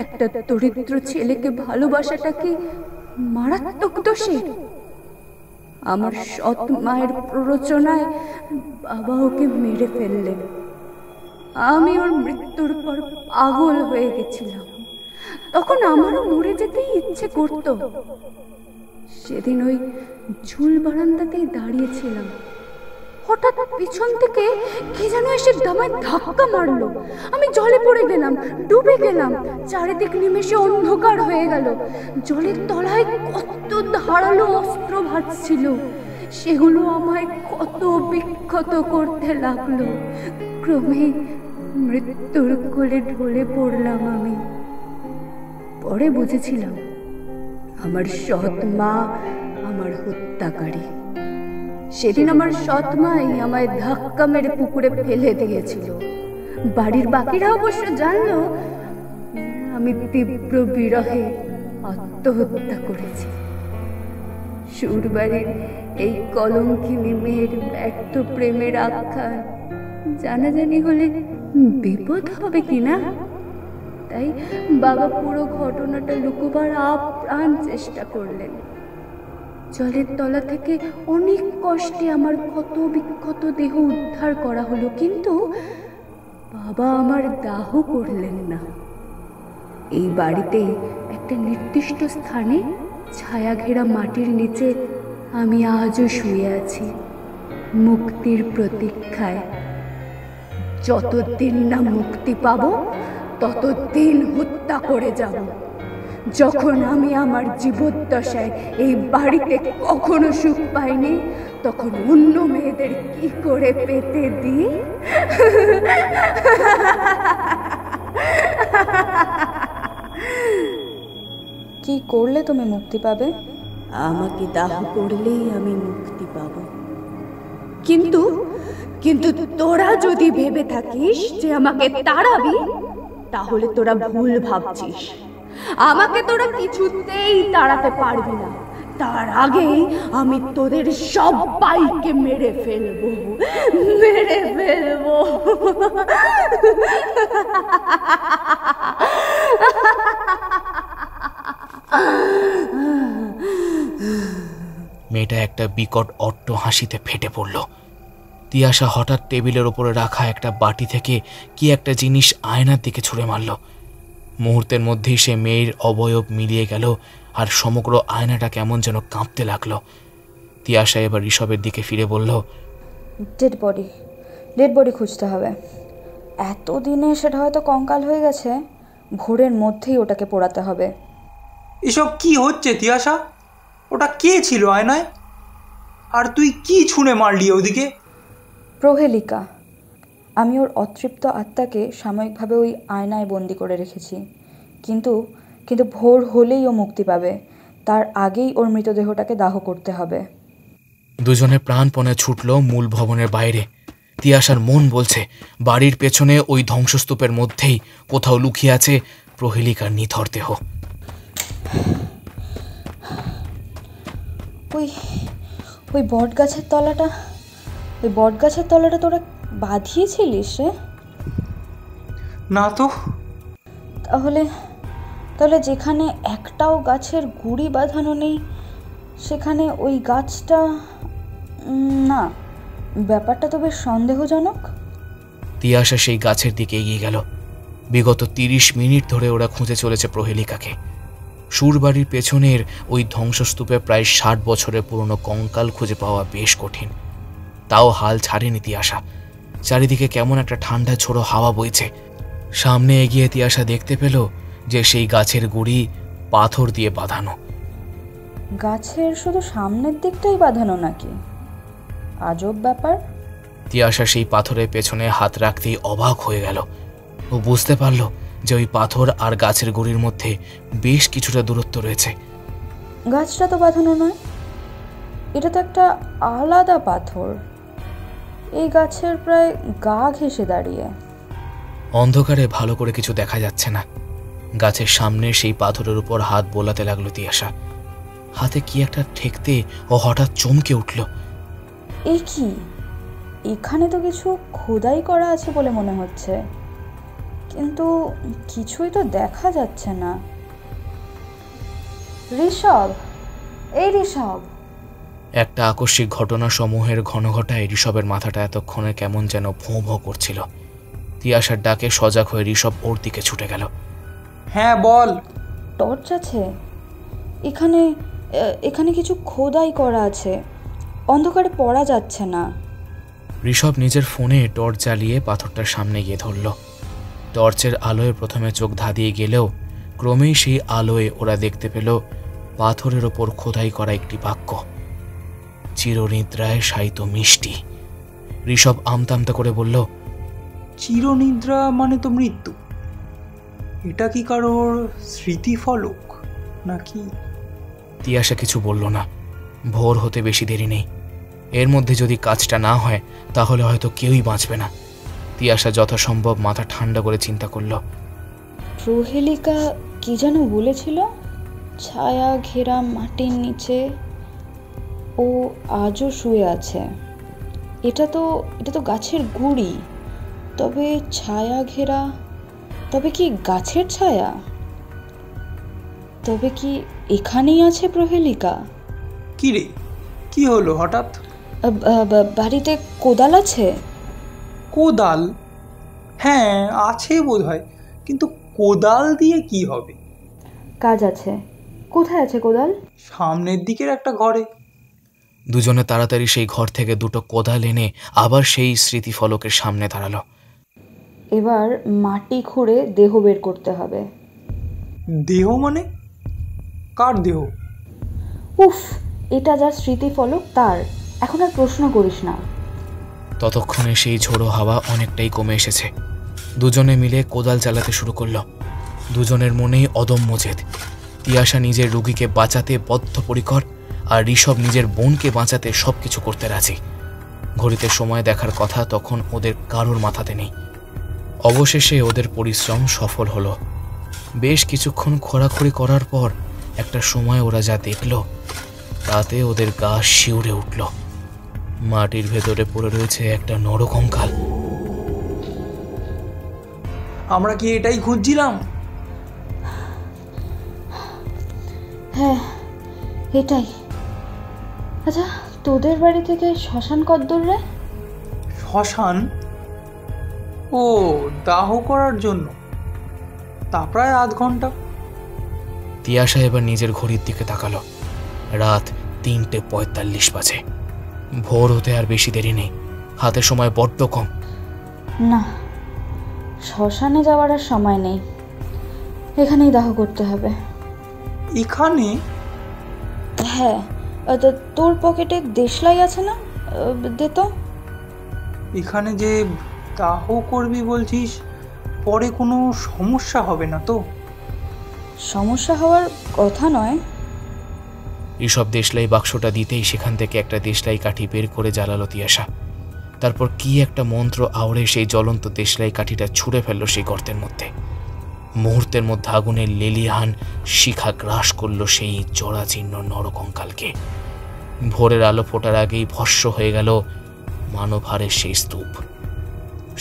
S6: একটা দরিদ্র ছেলেকে ভালোবাসাটা কি মারাত্মক দোষের? আমার সৎ মায়ের প্ররোচনায় বাবা ওকে মেরে ফেললেন। আমি ওর মৃত্যুর পর পাগল হয়ে গেছিলাম। তখন আমারও মরে যেতেই ইচ্ছে করত। সেদিন ওই ঝুল বারান্দাতেই দাঁড়িয়েছিলাম। হঠাৎ পিছন থেকে কে যেন এসে দামায় ধাক্কা মারলো। আমি জলে পড়ে গেলাম, ডুবে গেলাম। চারিদিক নিমেষে অন্ধকার হয়ে গেল। জলের তলায় কত ধারালো অস্ত্র ভাসছিল, সেগুলো আমায় কত বিক্ষত করতে লাগলো। ক্রমেই মৃত্যুর কোলে ঢলে পড়লাম আমি। পরে বুঝেছিলাম আমার সৎ মা আমার হত্যাকারী। সেদিন আমার সৎ মাই আমায় ধাক্কা মেরে পুকুরে ফেলে দিয়েছিল। বাড়ির বাকিরা অবশ্য জানলো আমি তীব্র বিরহে আত্মহত্যা করেছি। সুরবাড়ির এই কলঙ্কিনী মেয়ের ব্যর্থ প্রেমের আখ্যান জানাজানি হলে বিপদ হবে কিনা, তাই বাবা পুরো ঘটনাটা লুকোবার আপ্রাণ চেষ্টা করলেন। জলের তলা থেকে অনেক কষ্টে আমার ক্ষত বিক্ষত দেহ উদ্ধার করা হলো, কিন্তু বাবা আমার দাহ করলেন না। এই বাড়িতে একটা নির্দিষ্ট স্থানে ছায়া ঘেরা মাটির নিচে আমি আজও শুয়ে আছি, মুক্তির প্রতীক্ষায়। যতদিন না মুক্তি পাবো ততদিন হত্যা করে যাব। যখন আমি আমার জীবদ্দশায় এই বাড়িতে কখনো সুখ পাইনি, তখন অন্য মেয়েদের কি করে পেতে দিই?
S5: কি করলে তুমি মুক্তি পাবে?
S6: আমাকে দাহ করলেই আমি মুক্তি পাব। কিন্তু কিন্তু তোরা যদি ভেবে থাকিস যে আমাকে তাড়াবি, তাহলে তোরা ভুল ভাবছিস। আমাকে তোরা কিছুতেই তাড়াতে পারবি না। তার আগেই আমি তোদের সবাইকে মেরে ফেলবো।
S2: মেয়েটা একটা বিকট অট্ট হাসিতে ফেটে পড়ল। তিয়াশা হঠাৎ টেবিলের ওপরে রাখা একটা বাটি থেকে কি একটা জিনিস আয়নার দিকে ছুঁড়ে মারল। মুহূর্তের মধ্যেই সে মেয়ের অবয়ব মিলিয়ে গেল, আর সমগ্র আয়নাটা কেমন যেন কাঁপতে লাগলো। তিয়াশা এবার ঋষভের দিকে ফিরে বলল,
S5: ডেড বডি খুঁজতে হবে। এতদিনে সেটা হয়তো কঙ্কাল হয়ে গেছে। ভোরের মধ্যেই ওটাকে পোড়াতে হবে।
S4: এসব কি হচ্ছে তিয়াশা? ওটা কে ছিল আয়নায়? আর তুই কি ছুঁড়ে মারলি ওদিকে?
S5: প্রহেলিকা। আমি ওর অতৃপ্ত আত্মাকে সাময়িকভাবে ওই আয়নায় বন্দি করে রেখেছি, কিন্তু ভোর হলেই ও মুক্তি পাবে। তার আগেই ওর মৃতদেহটাকে দাহ করতে হবে।
S2: দুজনে প্রাণপণে ছুটল মূল ভবনের বাইরে। তিয়াশার মন বলছে বাড়ির পেছনে ওই ধ্বংসস্তূপের মধ্যেই কোথাও লুকিয়ে আছে প্রহেলিকার নিথর দেহ।
S5: ওই বটগাছের তলাটা তোরা বাঁধিয়েছিলিস রে?
S4: না তো।
S5: তাহলে যেখানে একটাও গাছের গুঁড়ি বাঁধানো নেই, সেখানে ওই গাছটা, না, ব্যাপারটা তো বেশ সন্দেহজনক।
S2: তিয়াশা সেই গাছের দিকে এগিয়ে গেল। বিগত 30 মিনিট ধরে ওরা খুঁজে চলেছে প্রহেলিকাকে। সুরবাড়ির পেছনের ওই ধ্বংসস্তূপে প্রায় 60 বছরের পুরনো কঙ্কাল খুঁজে পাওয়া বেশ কঠিন। তাও হাল ছাড়েনি তিয়াশা। চারিদিকে কেমন একটা ঠান্ডা ঝোড়ো হাওয়া বইছে। সামনে এগিয়ে তিয়াশা দেখতে পেল যে সেই গাছের গুঁড়ি পাথর দিয়ে বাঁধানো।
S5: গাছের শুধু সামনের দিকটাই বাঁধানো নাকি? আজব ব্যাপার।
S2: তিয়াশা সেই পাথরের পেছনে হাত রাখতেই অবাক হয়ে গেল। ও বুঝতে পারল যে ওই পাথর আর গাছের গুঁড়ির মধ্যে বেশ কিছুটা দূরত্ব রয়েছে।
S5: গাছটা তো বাঁধানো নয়, এটা তো একটা আলাদা পাথর। এই গাছের প্রায় গা ঘেঁষে দাঁড়িয়ে।
S2: অন্ধকারে ভালো করে কিছু দেখা যাচ্ছে না। গাছের সামনে সেই পাথরের উপর হাত বোলাতে লাগলো তিয়াশা। হাতে কি একটা ঠেকতে ও হঠাৎ চমকে উঠল।
S5: এ কি, এখানে তো কিছু খোদাই করা আছে বলে মনে হচ্ছে, কিন্তু কিছুই তো দেখা যাচ্ছে না। ঋষভ, এই ঋষভ।
S2: একটা আকস্মিক ঘটনা সমূহের ঘনঘটায় ঋষভের মাথাটা এতক্ষণে কেমন যেন ভোঁ ভোঁ করছিল। তিয়াশার ডাকে সজাগ হয়ে ঋষভ ওর দিকে ছুটে গেল।
S4: হ্যাঁ বল।
S5: টর্চ আছে এখানে? এখানে কিছু খোদাই করা আছে, অন্ধকারে পড়া যাচ্ছে না।
S2: ঋষভ নিজের ফোনে টর্চ জ্বালিয়ে পাথরটার সামনে গিয়ে ধরল। টর্চের আলোয় প্রথমে চোখ ধাঁধিয়ে গেলেও ক্রমেই সেই আলোয় ওরা দেখতে পেল পাথরের ওপর খোদাই করা একটি বাক্য, চিরনিদ্রায় শায়িত মিষ্টি। ঋষভ আমতা আমতা করে বলল,
S4: চিরনিদ্রা মানে তো মৃত্যু। এটা কি কারোর স্মৃতিফলক নাকি?
S2: তিয়াশা কিছু বলল না। ভোর হতে বেশি দেরি নেই। এর মধ্যে যদি কাজটা না হয় তাহলে হয়তো কেউই বাঁচবে না। তিয়াশা যথাসম্ভব মাথা ঠান্ডা করে চিন্তা করল।
S5: প্রহেলিকা কি যেন বলেছিল, ছায়া ঘেরা মাটির নিচে ও আজও শুয়ে আছে। এটা তো গাছের গুঁড়ি, তবে ছায়া ঘেরা। তবে কি গাছের ছায়া? তবে কি এখানেই আছে প্রহেলিকা?
S4: কি রে, কি হলো হঠাৎ?
S5: বাড়িতে কোদাল আছে?
S4: কোদাল? হ্যাঁ আছে বোধহয়, কিন্তু কোদাল দিয়ে কি হবে?
S5: কাজ আছে। কোথায় আছে কোদাল?
S4: সামনের দিকের একটা ঘরে।
S2: দুজনে তাড়াতাড়ি সেই ঘর থেকে দুটো কোদাল এনে আবার সেই স্মৃতিফলকের সামনে দাঁড়ালো।
S5: এবার মাটি খুঁড়ে দেহ বের করতে হবে।
S4: দেহ মানে? কার দেহ?
S5: উফ, এটা যা স্মৃতিফলক তার। এখন আর প্রশ্ন করিস না।
S2: ততক্ষণে সেই ঝোড়ো হাওয়া অনেকটাই কমে এসেছে। দুজনে মিলে কোদাল চালাতে শুরু করলো। দুজনের মনেই অদম্য জেদ। তিয়াশা নিজের রুগীকে বাঁচাতে বদ্ধপরিকর, আর ঋষভ নিজের বোনকে বাঁচাতে সবকিছু করতে রাজি। ঘড়িতে সময় দেখার কথা তখন ওদের কারোর মাথাতে নেই। অবশেষে ওদের পরিশ্রম সফল হলো। বেশ কিছুক্ষণ খোঁড়াখুড়ি করার পর একটা সময় ওরা যা দেখল তাতে ওদের গা শিউরে উঠল। মাটির ভেতরে পড়ে রয়েছে একটা নরকঙ্কাল।
S4: আমরা কি এটাই খুঁজছিলাম?
S5: হ্যাঁ এটাই। আচ্ছা, তোদের বাড়ি থেকে শ্মশান কদ্দূর রে?
S4: শ্মশান? ও, দাহ করার জন্য। তা প্রায় আধ ঘন্টা।
S2: তিয়াশা এবার নিজের ঘড়ির দিকে তাকালো। রাত 3:45 বাজে। ভোর হতে আর বেশি দেরি নেই। হাতে সময় বড্ড কম।
S5: না, শ্মশানে যাওয়ার আর সময় নেই। এখানেই দাহ করতে হবে।
S4: এখানে?
S5: হ্যাঁ, তোর পকেটে দেশলাই আছে না? দে তো।
S4: এখানে যে দাহ করবি বলছিস, পরে কোনো সমস্যা হবে না তো?
S5: সমস্যা হওয়ার কথা নয়।
S2: এসব দেশলাই বাক্সটা দিতেই সেখান থেকে একটা দেশলাই কাঠি বের করে জ্বালালো তিয়াশা। তারপর কি একটা মন্ত্র আওড়ে সেই জ্বলন্ত দেশলাই কাঠিটা ছুঁড়ে ফেললো সেই গর্তের মধ্যে। মুহূর্তের মধ্যে আগুনের লেলিহান শিখা গ্রাস করল সেই জরাজীর্ণ নরকঙ্কালকে। ভোরের আলো ফোটার আগেই ভস্ম হয়ে গেল মানবহারের সেই স্তূপ।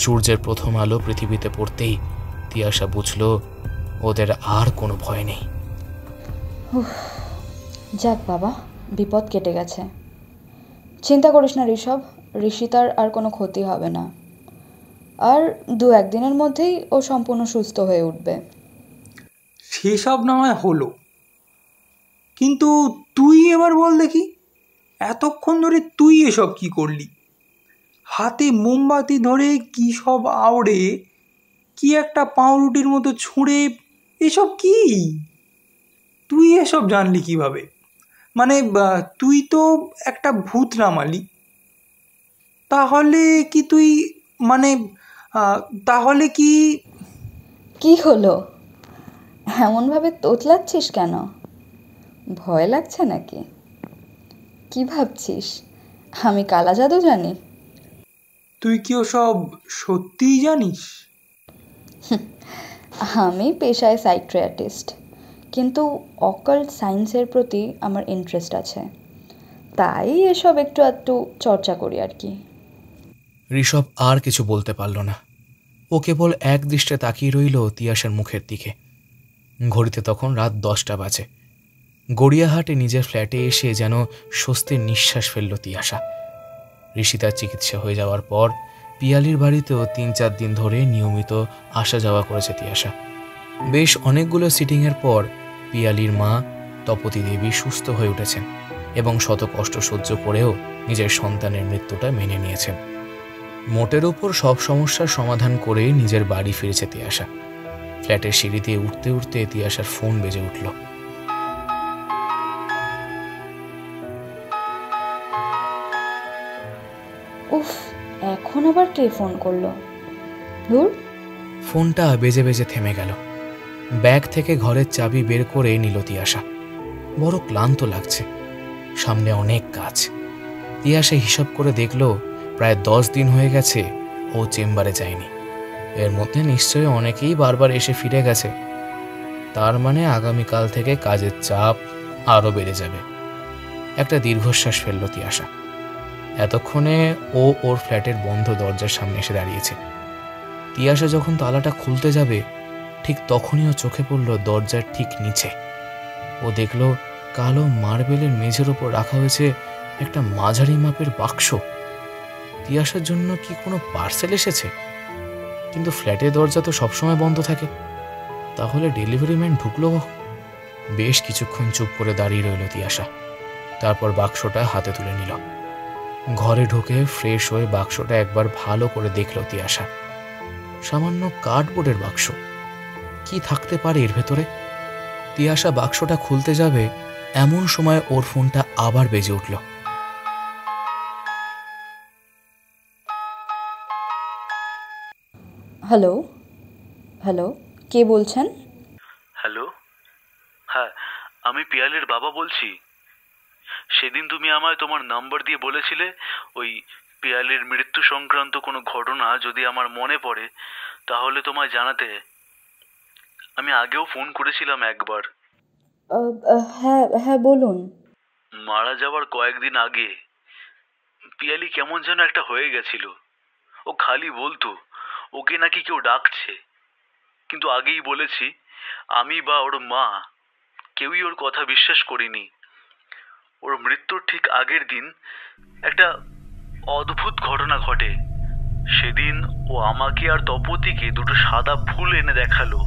S2: সূর্যের প্রথম আলো পৃথিবীতে পড়তেই তিয়াশা বুঝল ওদের আর কোনো ভয় নেই।
S5: যাক বাবা, বিপদ কেটে গেছে। চিন্তা করিস না ঋষভ, ঋষিতার আর কোনো ক্ষতি হবে না। আর 2-1 দিনের মধ্যেই ও সম্পূর্ণ সুস্থ হয়ে উঠবে।
S4: সেসব না হয় হলো, কিন্তু তুই এবার বল দেখি, এতক্ষণ ধরে তুই এসব কি করলি? হাতে মোমবাতি ধরে কি সব আওড়ে, কি একটা পাউরুটির মতো ছুঁড়ে, এসব কি? তুই এসব জানলি কিভাবে? মানে তুই তো একটা ভূত নামালি। তাহলে কি তুই, মানে তাহলে কি?
S5: কি হলো? এমনভাবে তোতলাচ্ছিস কেন? ভয় লাগছে নাকি? কি ভাবছিস আমি কালা জাদু জানি?
S4: তুই কি ওসব সত্যিই জানিস?
S5: আমি পেশায় সাইকিয়াট্রিস্ট, কিন্তু অকাল্ট সায়েন্সের প্রতি আমার ইন্টারেস্ট আছে, তাই এসব একটু একটু চর্চা করি আর কি।
S2: ঋষভ আর কিছু বলতে পারল না। ও কেবল এক দৃষ্টে তাকিয়ে রইল তিয়াশার মুখের দিকে। ঘড়িতে তখন রাত 10টা বাজে। গড়িয়াহাটে নিজের ফ্ল্যাটে এসে যেন স্বস্তির নিঃশ্বাস ফেলল তিয়াশা। ঋষিতার চিকিৎসা হয়ে যাওয়ার পর পিয়ালির বাড়িতেও 3-4 দিন ধরে নিয়মিত আসা যাওয়া করেছে তিয়াশা। বেশ অনেকগুলো সিটিংয়ের পর পিয়ালির মা তপতী দেবী সুস্থ হয়ে উঠেছেন এবং শত কষ্ট সহ্য করেও নিজের সন্তানের মৃত্যুটা মেনে নিয়েছেন। মোটের ওপর সব সমস্যার সমাধান করে নিজের বাড়ি ফিরেছে তিয়াশা। ফ্ল্যাটের সিঁড়ি দিয়ে উঠতে উঠতে তিয়াশার ফোন বেজে উঠল।
S5: উফ, এখন আবার কে ফোন করলো? ধুর।
S2: ফোনটা বেজে বেজে থেমে গেল। ব্যাগ থেকে ঘরের চাবি বের করে নিল তিয়াশা। বড় ক্লান্ত লাগছে, সামনে অনেক কাজ। তিয়াশা হিসাব করে দেখল প্রায় 10 দিন হয়ে গেছে ও চেম্বারে যায়নি। এর মধ্যে নিশ্চয়ই অনেকেই বারবার এসে ফিরে গেছে। তার মানে আগামীকাল থেকে কাজের চাপ আরও বেড়ে যাবে। একটা দীর্ঘশ্বাস ফেলল তিয়াশা। এতক্ষণে ও ওর ফ্ল্যাটের বন্ধ দরজার সামনে এসে দাঁড়িয়েছে। তিয়াশা যখন তালাটা খুলতে যাবে ঠিক তখনই ও চোখে পড়ল দরজার ঠিক নিচে। ও দেখল কালো মার্বেলের মেঝের ওপর রাখা হয়েছে একটা মাঝারি মাপের বাক্স। তিয়াশার জন্য কি কোনো পার্সেল এসেছে? কিন্তু ফ্ল্যাটের দরজা তো সবসময় বন্ধ থাকে, তাহলে ডেলিভারি ম্যান ঢুকলো? বেশ কিছুক্ষণ চুপ করে দাঁড়িয়ে রইল তিয়াশা। তারপর বাক্সটা হাতে তুলে নিল। ঘরে ঢুকে ফ্রেশ হয়ে বাক্সটা একবার ভালো করে দেখল তিয়াশা। সামান্য কার্ডবোর্ডের বাক্স, কি থাকতে পারে এর ভেতরে? তিয়াশা বাক্সটা খুলতে যাবে এমন সময় ওর ফোনটা আবার বেজে উঠল।
S5: হ্যালো হ্যালো, কে বলছেন?
S9: হ্যালো, হ্যাঁ আমি পিয়ালির বাবা বলছি। সেদিন তুমি আমায় তোমার নাম্বার দিয়ে বলেছিলে ওই পিয়ালির মৃত্যু সংক্রান্ত কোনো ঘটনা যদি আমার মনে পড়ে তাহলে তোমায় জানাতে। আমি আগেও ফোন করেছিলাম একবার।
S5: হ্যাঁ হ্যাঁ বলুন।
S9: মারা যাওয়ার কয়েকদিন আগে পিয়ালি কেমন যেন একটা হয়ে গেছিল। ও খালি বলতো ওকে নাকি কেউ ডাকছে, কিন্তু আগেই বলেছি আমি বা ওর মা কেউই ওর কথা বিশ্বাস করিনি। ওর মৃত্যুর ঠিক আগের দিন একটা অদ্ভুত ঘটনা ঘটে। সেদিন ও আমাকে আর তপতিকে দুটো সাদা ফুল এনে দেখালো।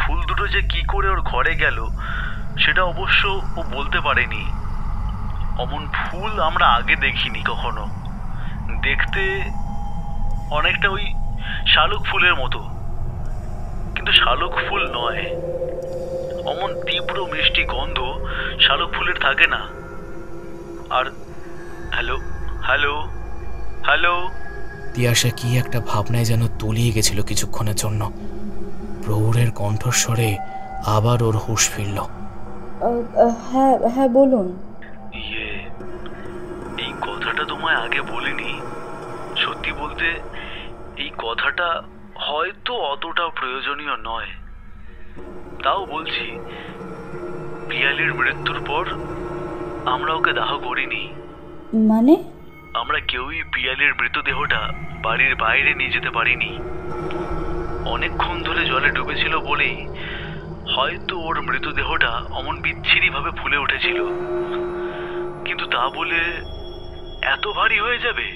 S9: ফুল দুটো যে কি করে ওর ঘরে গেল সেটা অবশ্য ও বলতে পারেনি। অমন ফুল আমরা আগে দেখিনি কখনো। দেখতে অনেকটা ওই শালুক ফুলের মতো, কিন্তু শালুক ফুল নয়। অমন তীব্র মিষ্টি গন্ধ শালুক ফুলের থাকে না। আর হ্যালো হ্যালো হ্যালো,
S2: তিয়াশা কি একটা ভাবনায় যেন তলিয়ে গেছিল কিছুক্ষণের জন্য। প্রহরের কণ্ঠস্বরে আবার ওর হুঁশ ফিরল।
S5: হ্যাঁ হ্যাঁ বলুন।
S9: এই কথাটা তোমায় আগে বলিনি। সত্যি বলতে এই কথাটা হয়তো অতটা প্রয়োজনীয় নয়, তাও বলছি। পিয়ালির মৃত্যুর পর আমরা ওকে দাহ করিনি।
S5: মানে?
S9: আমরা কেউই পিয়ালির মৃতদেহটা বাড়ির বাইরে নিয়ে যেতে পারিনি। অনেকক্ষণ ধরে জলে ডুবেছিল বলেই হয়তো ওর মৃতদেহটা অমন বিচ্ছিরিভাবে ফুলে উঠেছিল, কিন্তু তা বলে এত ভারী হয়ে যাবে?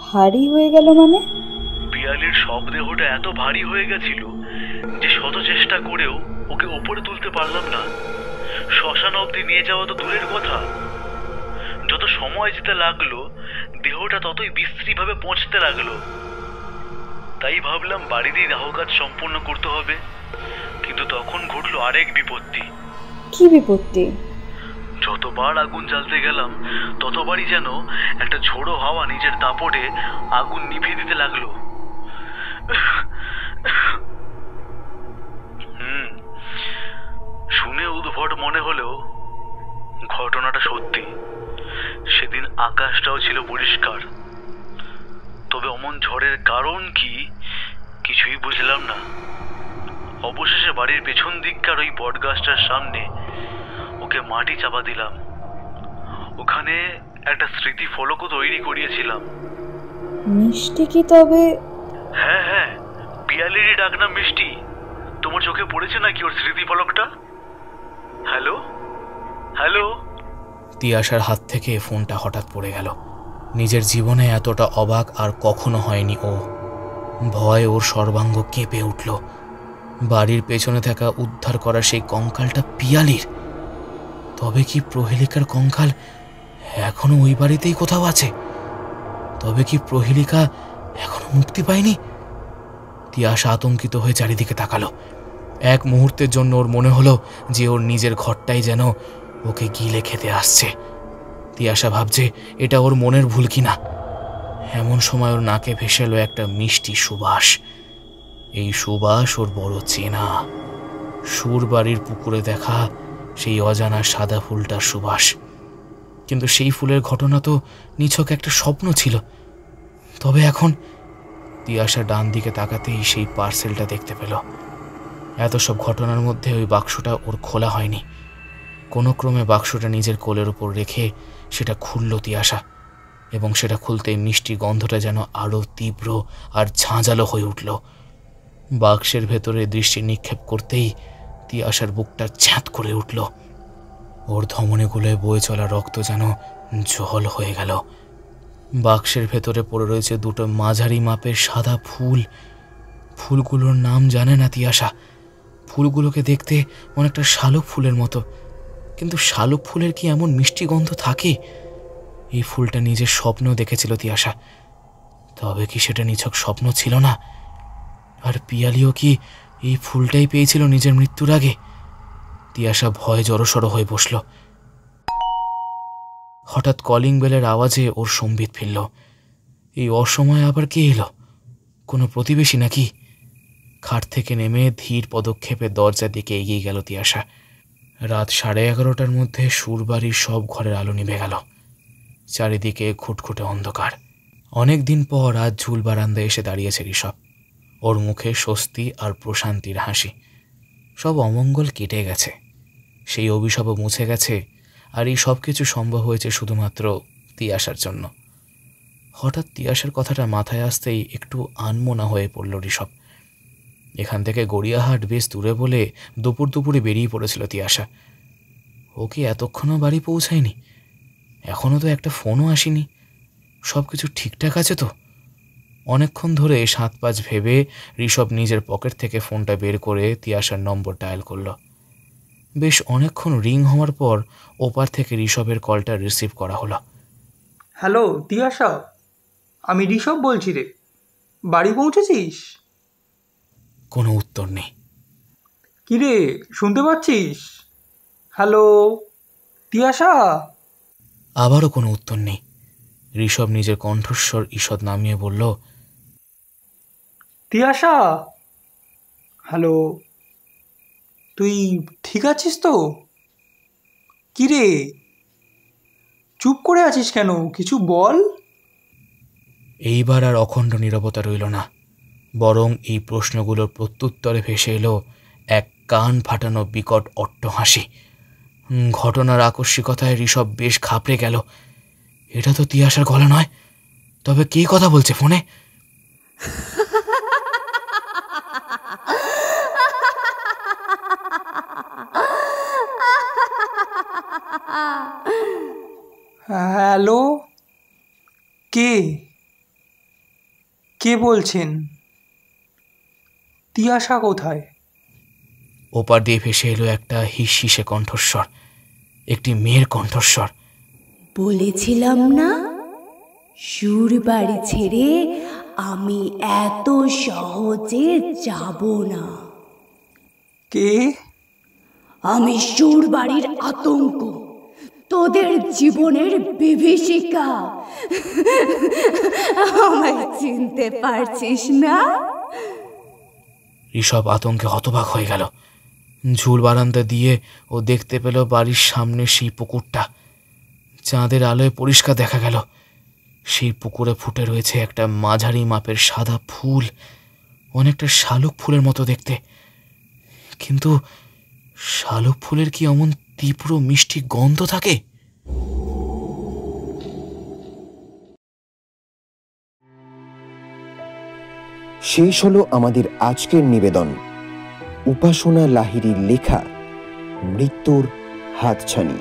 S5: ভারী হয়ে গেল মানে?
S9: পিয়ালির সব দেহটা এত ভারী হয়ে গেছিল যে শত চেষ্টা করেও ওকে ওপরে তুলতে পারলাম না। শ্মশান অবধি নিয়ে যাওয়া তো দূরের কথা, যত সময় যেতে লাগলো দেহটা ততই বিশ্রীভাবে পৌঁছতে লাগলো। তাই ভাবলাম বাড়িতেই দাহ কাজ সম্পূর্ণ করতে হবে। কিন্তু তখন ঘটলো আরেক বিপত্তি।
S5: কি বিপত্তি?
S9: যতবার আগুন জ্বালতে গেলাম ততবারই যেন একটা ঝোড়ো হাওয়া নিজের দাপটে আগুন নিভিয়ে দিতে লাগলো। শুনে উদ্ভট মনে হলেও ঘটনাটা সত্যি। সেদিন আকাশটাও ছিল পরিষ্কার, তবে অমন ঝড়ের কারণ কি কিছুই বুঝলাম না। অবশেষে বাড়ির পেছন দিককার ওই বটগাছটার সামনে ওকে মাটি চাপা দিলাম। ওখানে একটা স্মৃতি ফলকও তৈরি করিয়েছিলাম।
S5: মিষ্টি কি তবে?
S9: হ্যাঁ হ্যাঁ, পিয়ালিরই ডাক নাম মিষ্টি। তোমার চোখে পড়েছে নাকি ওর স্মৃতি ফলকটা? Hello hello.
S2: তিয়াশার হাত থেকে ফোনটা হঠাৎ পড়ে গেল। নিজের জীবনে এতটা অবাক আর কখনো হয়নি ও। ভয় ওর সর্বাঙ্গ কেঁপে উঠল। বাড়ির পেছনে থাকা উদ্ধার করা সেই কঙ্কালটা পিয়ালির। তবে কি প্রহেলিকার কঙ্কাল এখনো ওই বাড়িতেই কোথাও আছে? তবে কি প্রহেলিকা এখনো মুক্তি পায়নি? তিয়াশা আতঙ্কিত হয়ে চারিদিকে তাকালো। এক মুহূর্তের জন্য ওর মনে হলো যে ওর নিজের ঘরটাই যেন ওকে গিলে খেতে আসছে। তিয়াশা ভাবছে এটা ওর মনের ভুল কিনা। এমন সময় ওর নাকে ভেসে এলো একটা মিষ্টি সুবাস। এই সুবাস ওর বড় চেনা। সুর বাড়ির পুকুরে দেখা সেই অজানা সাদা ফুলটার সুবাস। কিন্তু সেই ফুলের ঘটনা তো নিছক একটা স্বপ্ন ছিল। তবে এখন তিয়াশা ডান দিকে তাকাতেই সেই পার্সেলটা দেখতে পেল। এত সব ঘটনার মধ্যে ওই বাক্সটা ওর খোলা হয়নি। কোনো ক্রমে বাক্সটা নিজের কোলের উপর রেখে সেটা খুলল তিয়াশা, এবং সেটা খুলতেই মিষ্টি গন্ধটা যেন আরও তীব্র আর ঝাঁঝালো হয়ে উঠল। বাক্সের ভেতরে দৃষ্টি নিক্ষেপ করতেই তিয়াশার বুকটা ছ্যাঁত করে উঠল। ওর ধমনী গুলোয় বয়ে চলা রক্ত যেন জল হয়ে গেল। বাক্সের ভেতরে পড়ে রয়েছে দুটো মাঝারি মাপের সাদা ফুল। ফুলগুলোর নাম জানে না তিয়াশা। ফুলগুলোকে দেখতে অনেকটা শালুক ফুলের মতো, কিন্তু শালুক ফুলের কি এমন মিষ্টি গন্ধ থাকে? এই ফুলটা নিজের স্বপ্ন দেখেছিল তিয়াশা। তবে কি সেটা নিছক স্বপ্ন ছিল না? আর পিয়ালিও কি এই ফুলটাই পেয়েছিল নিজের মৃত্যুর আগে? তিয়াশা ভয়ে জড়সড় হয়ে বসল। হঠাৎ কলিং বেলের আওয়াজে ওর সম্বিত ফিরল। এই অসময়ে আবার কে এলো? কোনো প্রতিবেশী নাকি? খাট থেকে নেমে ধীর পদক্ষেপে দরজার দিকে এগিয়ে গেল তিয়াশা। রাত 11:30টার মধ্যে সুরবাড়ির সব ঘরের আলো নিভে গেল। চারিদিকে খুটখুটে অন্ধকার। অনেক দিন পর আজ ঝুল বারান্দায় এসে দাঁড়িয়েছে ঋষভ। ওর মুখে স্বস্তি আর প্রশান্তির হাসি। সব অমঙ্গল কেটে গেছে, সেই অভিশাপও মুছে গেছে, আর এই সব কিছু সম্ভব হয়েছে শুধুমাত্র তিয়াশার জন্য। হঠাৎ তিয়াশার কথাটা মাথায় আসতেই একটু আনমনা হয়ে পড়ল ঋষভ। এখান থেকে গড়িয়াহাট বেশ দূরে বলে দুপুরে বেরিয়ে পড়েছিল তিয়াশা। ও কি এতক্ষণও বাড়ি পৌঁছায়নি? এখনও তো একটা ফোনও আসেনি। সব কিছু ঠিকঠাক আছে তো? অনেকক্ষণ ধরে 7-5 ভেবে ঋষভ নিজের পকেট থেকে ফোনটা বের করে তিয়াশার নম্বর ডায়াল করল। বেশ অনেকক্ষণ রিং হওয়ার পর ওপার থেকে ঋষভের কলটা রিসিভ করা হলো।
S4: হ্যালো তিয়াশা, আমি ঋষভ বলছি রে। বাড়ি পৌঁছেছিস?
S2: কোনো উত্তর নেই।
S4: কিরে, শুনতে পাচ্ছিস? হ্যালো তিয়াশা।
S2: আবারও কোনো উত্তর নেই। ঋষভ নিজের কণ্ঠস্বর ঈষৎ নামিয়ে বলল,
S4: তিয়াশা। হ্যালো, তুই ঠিক আছিস তো? কিরে, চুপ করে আছিস কেন? কিছু বল।
S2: এইবার আর অখণ্ড নীরবতা রইল না, বরং এই প্রশ্নগুলোর প্রত্যুত্তরে ভেসে এলো এক কান ফাটানো বিকট অট্টহাসি। ঘটনার আকস্মিকতায় ঋষভ বেশ ঘাবড়ে গেল। এটা তো তিয়াশার গলা নয়। তবে কে কথা বলছে ফোনে?
S4: হ্যালো, কে কে বলছেন? তিয়াশা কোথায়?
S2: ওপার দিয়ে ভেসে এলো একটা হিসহিসে কণ্ঠস্বর, একটি মেয়ের কণ্ঠস্বর।
S6: বলেছিলাম না, সুর বাড়ি ছেড়ে আমি এত সহজে যাব না।
S4: কে?
S6: আমি সুর বাড়ির আতঙ্ক, তোদের জীবনের বিভীষিকা। আমায় চিনতে পারছিস না?
S2: ঋষভ আতঙ্কে হতবাক হয়ে গেল। ঝুল বারান্দা দিয়ে ও দেখতে পেল বাড়ির সামনে সেই পুকুরটা। চাঁদের আলোয় পরিষ্কার দেখা গেল সেই পুকুরে ফুটে রয়েছে একটা মাঝারি মাপের সাদা ফুল, অনেকটা শালুক ফুলের মতো দেখতে। কিন্তু শালুক ফুলের কি এমন তীব্র মিষ্টি গন্ধ থাকে?
S3: শেষ হলো আমাদের আজকের নিবেদন। উপাসনা লাহিড়ীর লেখা মৃত্যুর হাতছানি।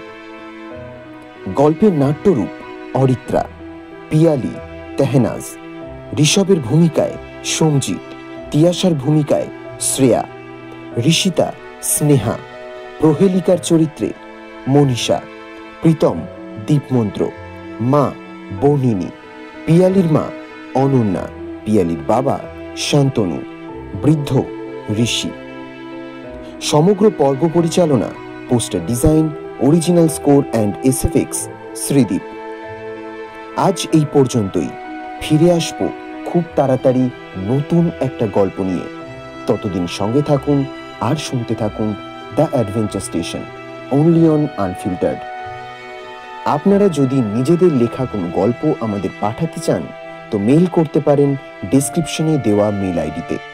S3: গল্পের নাট্যরূপ অরিত্রা, পিয়ালি তেহনাজ, ঋষভের ভূমিকায় সোমজিৎ, তিয়াশার ভূমিকায় শ্রেয়া, ঋষিতা স্নেহা, প্রহেলিকার চরিত্রে মনীষা, প্রীতম দীপমন্ত্র, মা বর্ণিনী, পিয়ালির মা অনন্যা, পিয়ালির বাবা শান্তনু, বৃদ্ধ ঋষি। সমগ্র পর্ব পরিচালনা, poster design, original score and SFX Sridip. আজ এই পর্যন্তই। ফিরে আসবো খুব তাড়াতাড়ি নতুন একটা গল্প নিয়ে। ততদিন সঙ্গে থাকুন আর শুনতে থাকুন the adventure station, only on unfiltered. আপনারা যদি নিজেদের লেখা কোনো গল্প আমাদের পাঠাতে চান তো মেইল করতে পারেন ডেসক্রিপশনে দেওয়া মেইল আইডিতে।